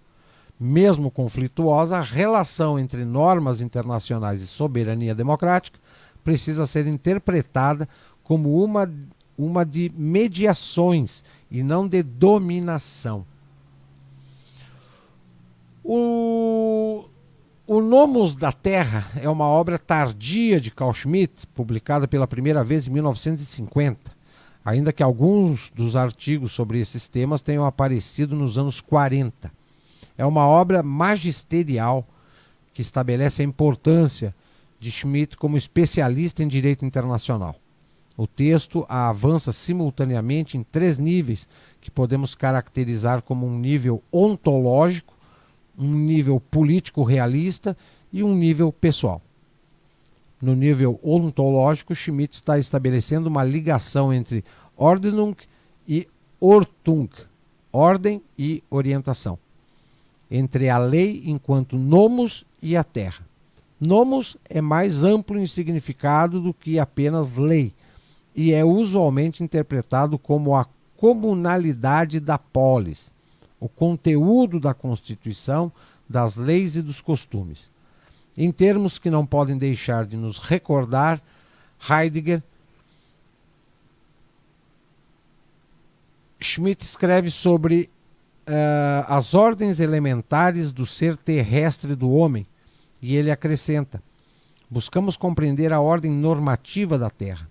Mesmo conflituosa, a relação entre normas internacionais e soberania democrática precisa ser interpretada como uma de mediações e não de dominação. O O Nomos da Terra é uma obra tardia de Carl Schmitt, publicada pela primeira vez em 1950, ainda que alguns dos artigos sobre esses temas tenham aparecido nos anos 40. É uma obra magisterial que estabelece a importância de Schmitt como especialista em direito internacional. O texto avança simultaneamente em 3 níveis que podemos caracterizar como um nível ontológico, um nível político-realista e um nível pessoal. No nível ontológico, Schmitt está estabelecendo uma ligação entre Ordnung e Ortung, ordem e orientação, entre a lei enquanto nomos e a terra. Nomos é mais amplo em significado do que apenas lei e é usualmente interpretado como a comunalidade da polis, o conteúdo da Constituição, das leis e dos costumes. Em termos que não podem deixar de nos recordar, Heidegger, Schmitt escreve sobre as ordens elementares do ser terrestre do homem, e ele acrescenta: buscamos compreender a ordem normativa da Terra.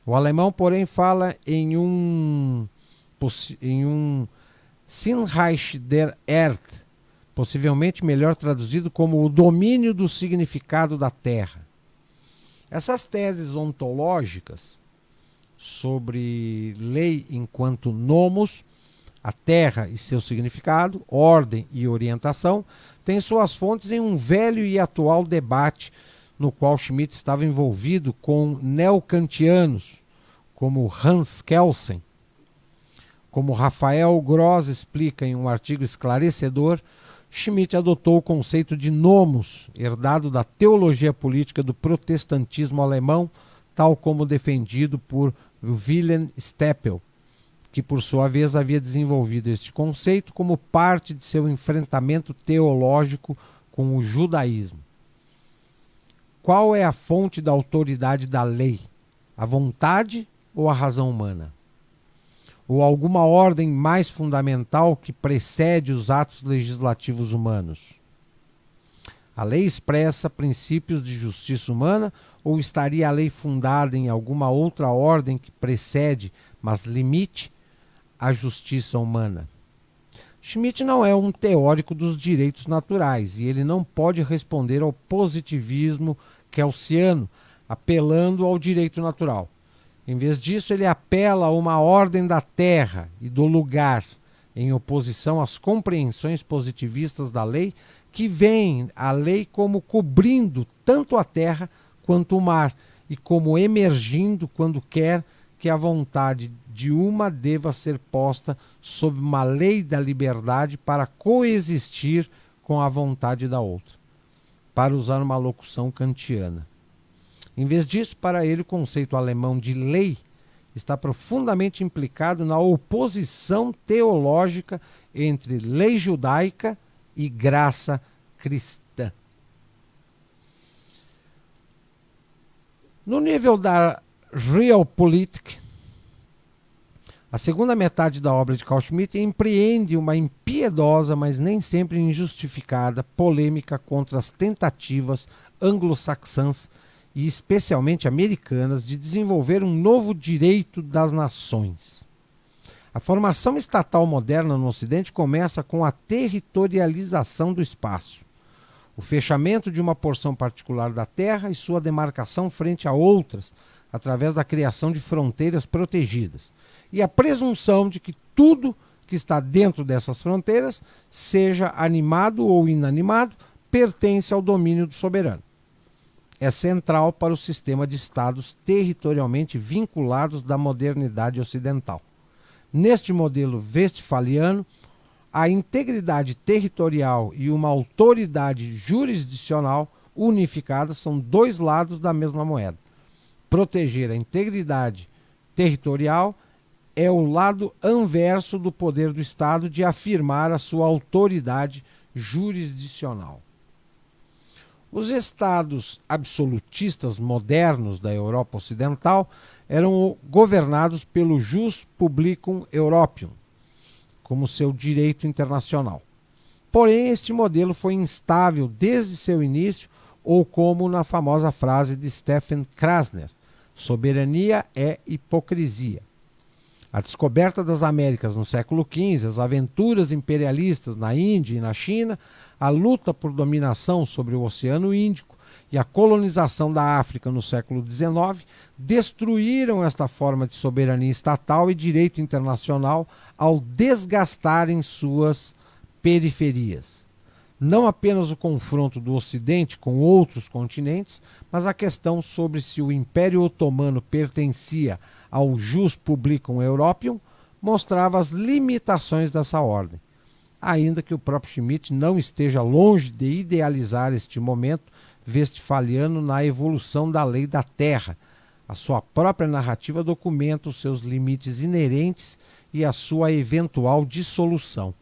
O alemão, porém, fala em um Sinnreich der Erde, possivelmente melhor traduzido como o domínio do significado da Terra. Essas teses ontológicas sobre lei enquanto nomos, a Terra e seu significado, ordem e orientação, têm suas fontes em um velho e atual debate no qual Schmitt estava envolvido com neocantianos, como Hans Kelsen. Como Rafael Gross explica em um artigo esclarecedor, Schmitt adotou o conceito de nomos, herdado da teologia política do protestantismo alemão, tal como defendido por Wilhelm Steppel, que por sua vez havia desenvolvido este conceito como parte de seu enfrentamento teológico com o judaísmo. Qual é a fonte da autoridade da lei? A vontade ou a razão humana? Ou alguma ordem mais fundamental que precede os atos legislativos humanos? A lei expressa princípios de justiça humana ou estaria a lei fundada em alguma outra ordem que precede, mas limite, a justiça humana? Schmitt não é um teórico dos direitos naturais e ele não pode responder ao positivismo kelsciano, apelando ao direito natural. Em vez disso, ele apela a uma ordem da terra e do lugar, em oposição às compreensões positivistas da lei, que veem a lei como cobrindo tanto a terra quanto o mar, e como emergindo quando quer que a vontade de uma deva ser posta sob uma lei da liberdade para coexistir com a vontade da outra, para usar uma locução kantiana. Em vez disso, para ele, o conceito alemão de lei está profundamente implicado na oposição teológica entre lei judaica e graça cristã. No nível da Realpolitik, a segunda metade da obra de Carl Schmitt empreende uma impiedosa, mas nem sempre injustificada, polêmica contra as tentativas anglo-saxãs e especialmente americanas de desenvolver um novo direito das nações. A formação estatal moderna no Ocidente começa com a territorialização do espaço, o fechamento de uma porção particular da terra e sua demarcação frente a outras, através da criação de fronteiras protegidas, e a presunção de que tudo que está dentro dessas fronteiras, seja animado ou inanimado, pertence ao domínio do soberano. É central para o sistema de estados territorialmente vinculados da modernidade ocidental. Neste modelo westphaliano, a integridade territorial e uma autoridade jurisdicional unificada são 2 lados da mesma moeda. Proteger a integridade territorial é o lado anverso do poder do Estado de afirmar a sua autoridade jurisdicional. Os estados absolutistas modernos da Europa Ocidental eram governados pelo Jus Publicum Europium, como seu direito internacional. Porém, este modelo foi instável desde seu início, ou como na famosa frase de Stephen Krasner, soberania é hipocrisia. A descoberta das Américas no século XV, as aventuras imperialistas na Índia e na China, a luta por dominação sobre o Oceano Índico e a colonização da África no século XIX destruíram esta forma de soberania estatal e direito internacional ao desgastarem suas periferias. Não apenas o confronto do Ocidente com outros continentes, mas a questão sobre se o Império Otomano pertencia ao Jus Publicum Europium mostrava as limitações dessa ordem, ainda que o próprio Schmitt não esteja longe de idealizar este momento westphaliano na evolução da lei da terra. A sua própria narrativa documenta os seus limites inerentes e a sua eventual dissolução.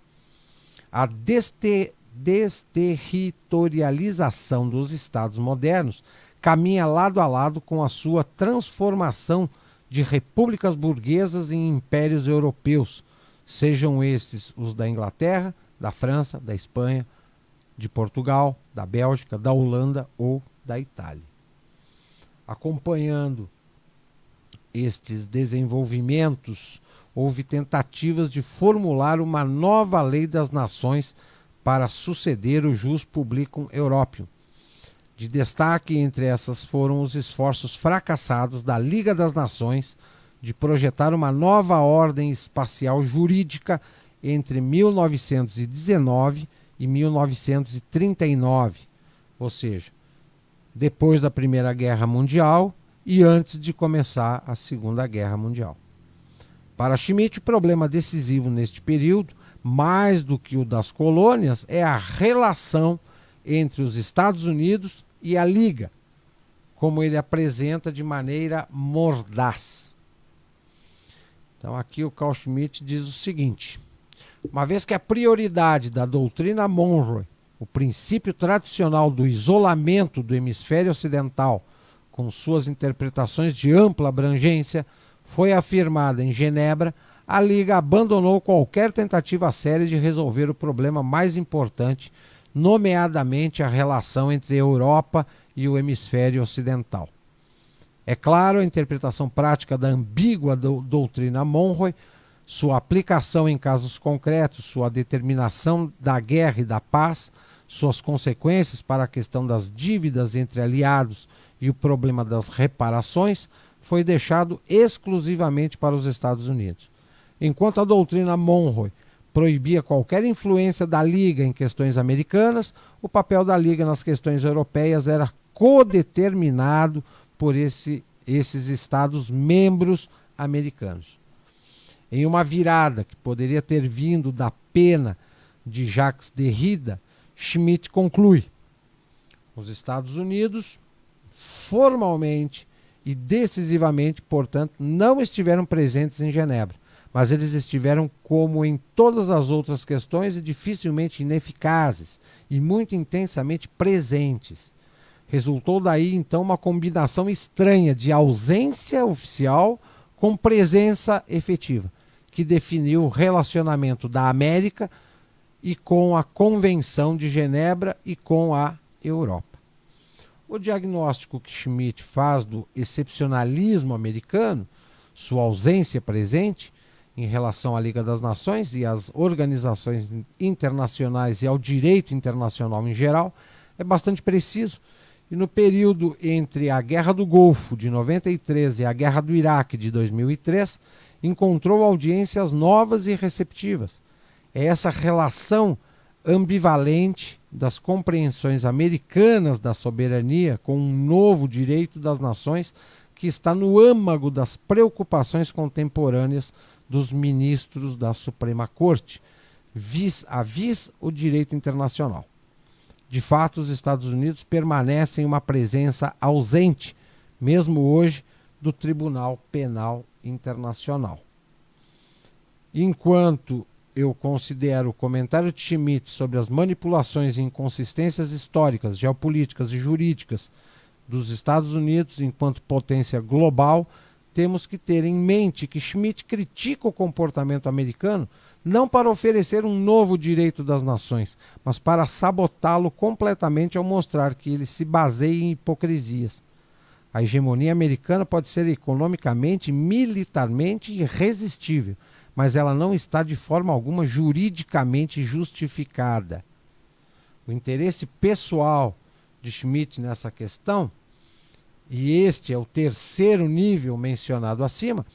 A desterritorialização dos estados modernos caminha lado a lado com a sua transformação de repúblicas burguesas em impérios europeus, sejam estes os da Inglaterra, da França, da Espanha, de Portugal, da Bélgica, da Holanda ou da Itália. Acompanhando estes desenvolvimentos, houve tentativas de formular uma nova lei das nações para suceder o Jus Publicum Europium. De destaque entre essas foram os esforços fracassados da Liga das Nações de projetar uma nova ordem espacial jurídica entre 1919 e 1939, ou seja, depois da Primeira Guerra Mundial e antes de começar a Segunda Guerra Mundial. Para Schmitt, o problema decisivo neste período, mais do que o das colônias, é a relação entre os Estados Unidos e a Liga, como ele apresenta de maneira mordaz. Então aqui o Carl Schmitt diz o seguinte: uma vez que a prioridade da doutrina Monroe, o princípio tradicional do isolamento do hemisfério ocidental, com suas interpretações de ampla abrangência, foi afirmada em Genebra, a Liga abandonou qualquer tentativa séria de resolver o problema mais importante, nomeadamente a relação entre a Europa e o hemisfério ocidental. É claro, a interpretação prática da ambígua doutrina Monroe, sua aplicação em casos concretos, sua determinação da guerra e da paz, suas consequências para a questão das dívidas entre aliados e o problema das reparações, foi deixado exclusivamente para os Estados Unidos. Enquanto a doutrina Monroe proibia qualquer influência da Liga em questões americanas, o papel da Liga nas questões europeias era codeterminado por esses Estados membros americanos. Em uma virada que poderia ter vindo da pena de Jacques Derrida, Schmitt conclui: os Estados Unidos, formalmente e decisivamente, portanto, não estiveram presentes em Genebra, mas eles estiveram, como em todas as outras questões, dificilmente ineficazes e muito intensamente presentes. Resultou daí, então, uma combinação estranha de ausência oficial com presença efetiva, que definiu o relacionamento da América e com a Convenção de Genebra e com a Europa. O diagnóstico que Schmitt faz do excepcionalismo americano, sua ausência presente em relação à Liga das Nações e às organizações internacionais e ao direito internacional em geral, é bastante preciso. E no período entre a Guerra do Golfo de 93 e a Guerra do Iraque de 2003, encontrou audiências novas e receptivas. É essa relação ambivalente das compreensões americanas da soberania com um novo direito das nações que está no âmago das preocupações contemporâneas dos ministros da Suprema Corte, vis a vis o direito internacional. De fato, os Estados Unidos permanecem uma presença ausente, mesmo hoje, do Tribunal Penal Internacional. Enquanto eu considero o comentário de Schmitt sobre as manipulações e inconsistências históricas, geopolíticas e jurídicas dos Estados Unidos enquanto potência global temos que ter em mente que Schmitt critica o comportamento americano não para oferecer um novo direito das nações, mas para sabotá-lo completamente ao mostrar que ele se baseia em hipocrisias. A hegemonia americana pode ser economicamente, militarmente irresistível, mas ela não está de forma alguma juridicamente justificada. O interesse pessoal de Schmitt nessa questão, e este é o terceiro nível mencionado acima,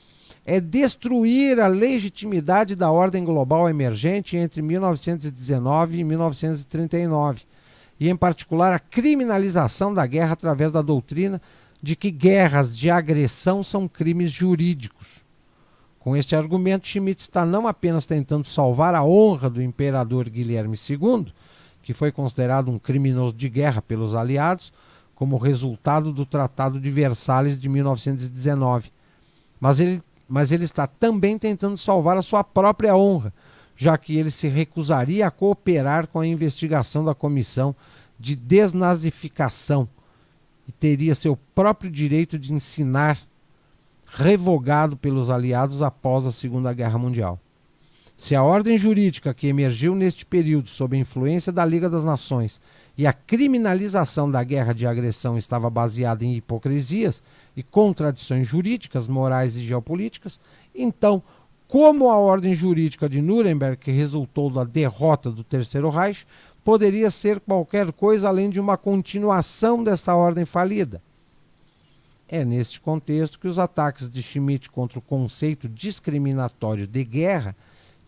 é destruir a legitimidade da ordem global emergente entre 1919 e 1939, e em particular a criminalização da guerra através da doutrina de que guerras de agressão são crimes jurídicos. Com este argumento, Schmitt está não apenas tentando salvar a honra do imperador Guilherme II, que foi considerado um criminoso de guerra pelos aliados, como resultado do Tratado de Versalhes de 1919, mas ele está também tentando salvar a sua própria honra, já que ele se recusaria a cooperar com a investigação da Comissão de Desnazificação e teria seu próprio direito de ensinar revogado pelos aliados após a Segunda Guerra Mundial. Se a ordem jurídica que emergiu neste período sob a influência da Liga das Nações e a criminalização da guerra de agressão estava baseada em hipocrisias e contradições jurídicas, morais e geopolíticas, então, como a ordem jurídica de Nuremberg, que resultou da derrota do Terceiro Reich, poderia ser qualquer coisa além de uma continuação dessa ordem falida? É neste contexto que os ataques de Schmitt contra o conceito discriminatório de guerra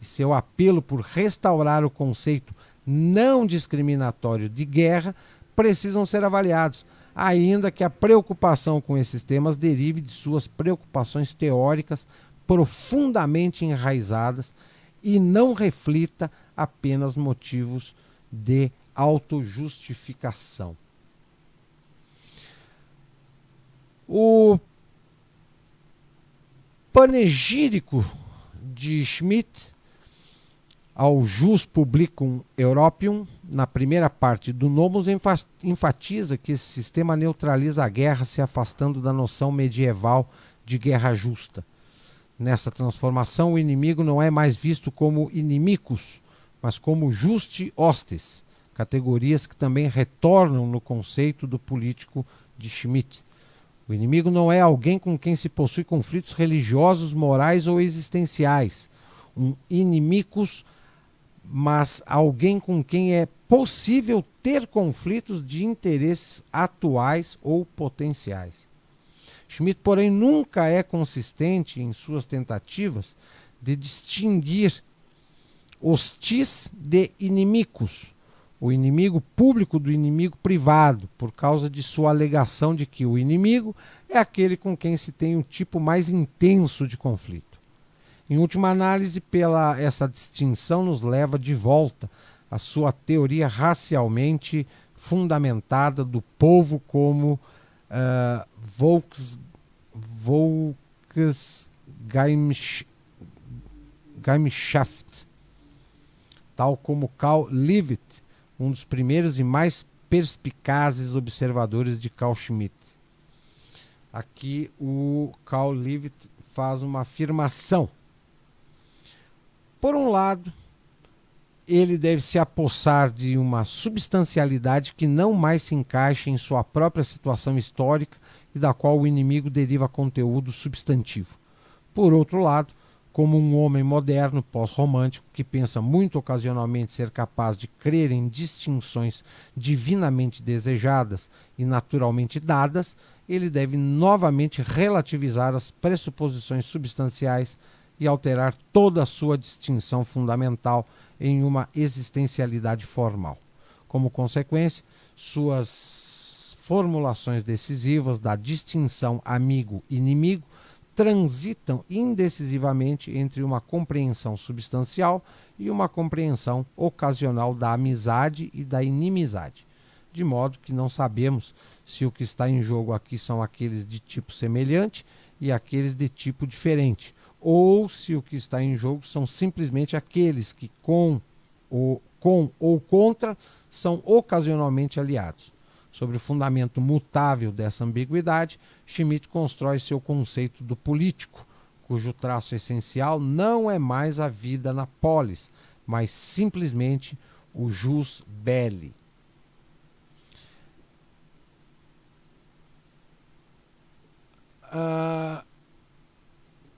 e seu apelo por restaurar o conceito não discriminatório de guerra precisam ser avaliados, ainda que a preocupação com esses temas derive de suas preocupações teóricas profundamente enraizadas e não reflita apenas motivos de autojustificação. O panegírico de Schmitt ao Jus Publicum Europium, na primeira parte do Nomos, enfatiza que esse sistema neutraliza a guerra, se afastando da noção medieval de guerra justa. Nessa transformação, o inimigo não é mais visto como inimicus, mas como justi hostes, categorias que também retornam no conceito do político de Schmitt. O inimigo não é alguém com quem se possui conflitos religiosos, morais ou existenciais. Um inimicus, mas alguém com quem é possível ter conflitos de interesses atuais ou potenciais. Schmitt, porém, nunca é consistente em suas tentativas de distinguir hostis de inimicus, o inimigo público do inimigo privado, por causa de sua alegação de que o inimigo é aquele com quem se tem um tipo mais intenso de conflito. Em última análise, essa distinção nos leva de volta à sua teoria racialmente fundamentada do povo como Volksgemeinschaft, tal como Carl Leavitt, um dos primeiros e mais perspicazes observadores de Carl Schmitt. Aqui o Carl Leavitt faz uma afirmação. Por um lado, ele deve se apossar de uma substancialidade que não mais se encaixa em sua própria situação histórica e da qual o inimigo deriva conteúdo substantivo. Por outro lado, como um homem moderno, pós-romântico, que pensa muito ocasionalmente ser capaz de crer em distinções divinamente desejadas e naturalmente dadas, ele deve novamente relativizar as pressuposições substanciais e alterar toda a sua distinção fundamental em uma existencialidade formal. Como consequência, suas formulações decisivas da distinção amigo-inimigo transitam indecisivamente entre uma compreensão substancial e uma compreensão ocasional da amizade e da inimizade, de modo que não sabemos se o que está em jogo aqui são aqueles de tipo semelhante e aqueles de tipo diferente, ou se o que está em jogo são simplesmente aqueles que com ou contra são ocasionalmente aliados. Sobre o fundamento mutável dessa ambiguidade, Schmitt constrói seu conceito do político, cujo traço essencial não é mais a vida na polis, mas simplesmente o jus belli.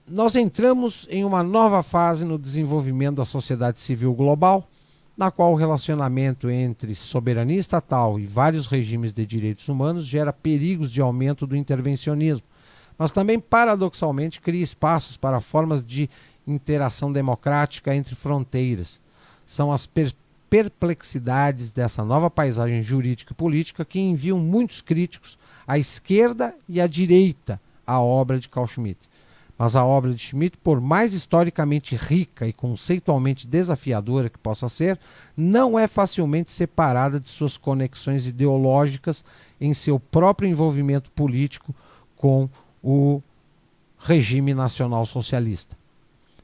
Nós entramos em uma nova fase no desenvolvimento da sociedade civil global, na qual o relacionamento entre soberania estatal e vários regimes de direitos humanos gera perigos de aumento do intervencionismo, mas também, paradoxalmente, cria espaços para formas de interação democrática entre fronteiras. São as perplexidades dessa nova paisagem jurídica e política que enviam muitos críticos à esquerda e à direita à obra de Carl Schmitt. Mas a obra de Schmitt, por mais historicamente rica e conceitualmente desafiadora que possa ser, não é facilmente separada de suas conexões ideológicas em seu próprio envolvimento político com o regime nacional socialista.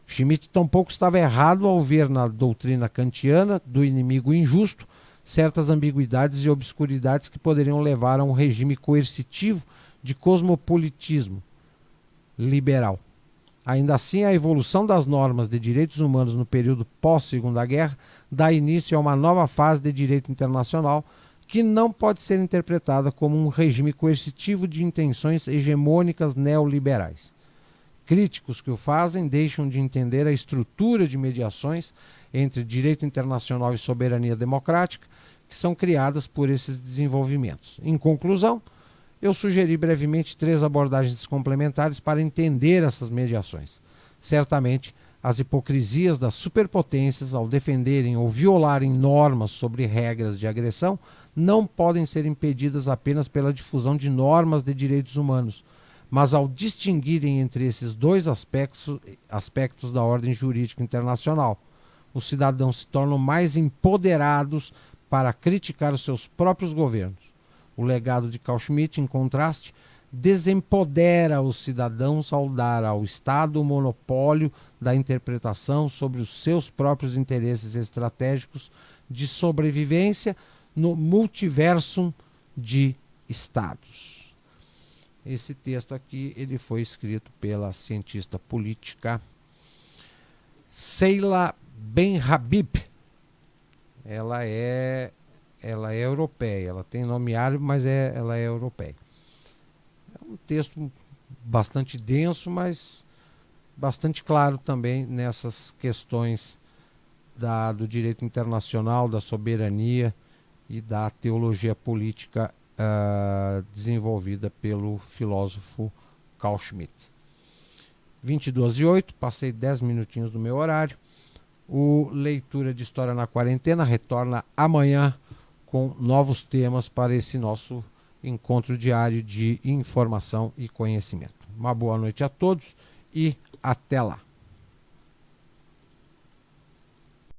Schmitt tampouco estava errado ao ver na doutrina kantiana do inimigo injusto certas ambiguidades e obscuridades que poderiam levar a um regime coercitivo de cosmopolitismo liberal. Ainda assim, a evolução das normas de direitos humanos no período pós-Segunda Guerra dá início a uma nova fase de direito internacional que não pode ser interpretada como um regime coercitivo de intenções hegemônicas neoliberais. Críticos que o fazem deixam de entender a estrutura de mediações entre direito internacional e soberania democrática que são criadas por esses desenvolvimentos. Em conclusão, eu sugeri brevemente 3 abordagens complementares para entender essas mediações. Certamente, as hipocrisias das superpotências ao defenderem ou violarem normas sobre regras de agressão não podem ser impedidas apenas pela difusão de normas de direitos humanos, mas ao distinguirem entre esses 2 aspectos da ordem jurídica internacional, os cidadãos se tornam mais empoderados para criticar os seus próprios governos. O legado de Carl Schmitt, em contraste, desempodera os cidadãos ao dar ao Estado o monopólio da interpretação sobre os seus próprios interesses estratégicos de sobrevivência no multiversum de Estados. Esse texto aqui ele foi escrito pela cientista política Seila Ben-Habib. Ela é europeia, ela tem nome árabe, mas ela é europeia. É um texto bastante denso, mas bastante claro também nessas questões do direito internacional, da soberania e da teologia política desenvolvida pelo filósofo Carl Schmitt. 22h08, passei 10 minutinhos do meu horário. O Leitura de História na Quarentena retorna amanhã com novos temas para esse nosso encontro diário de informação e conhecimento. Uma boa noite a todos e até lá.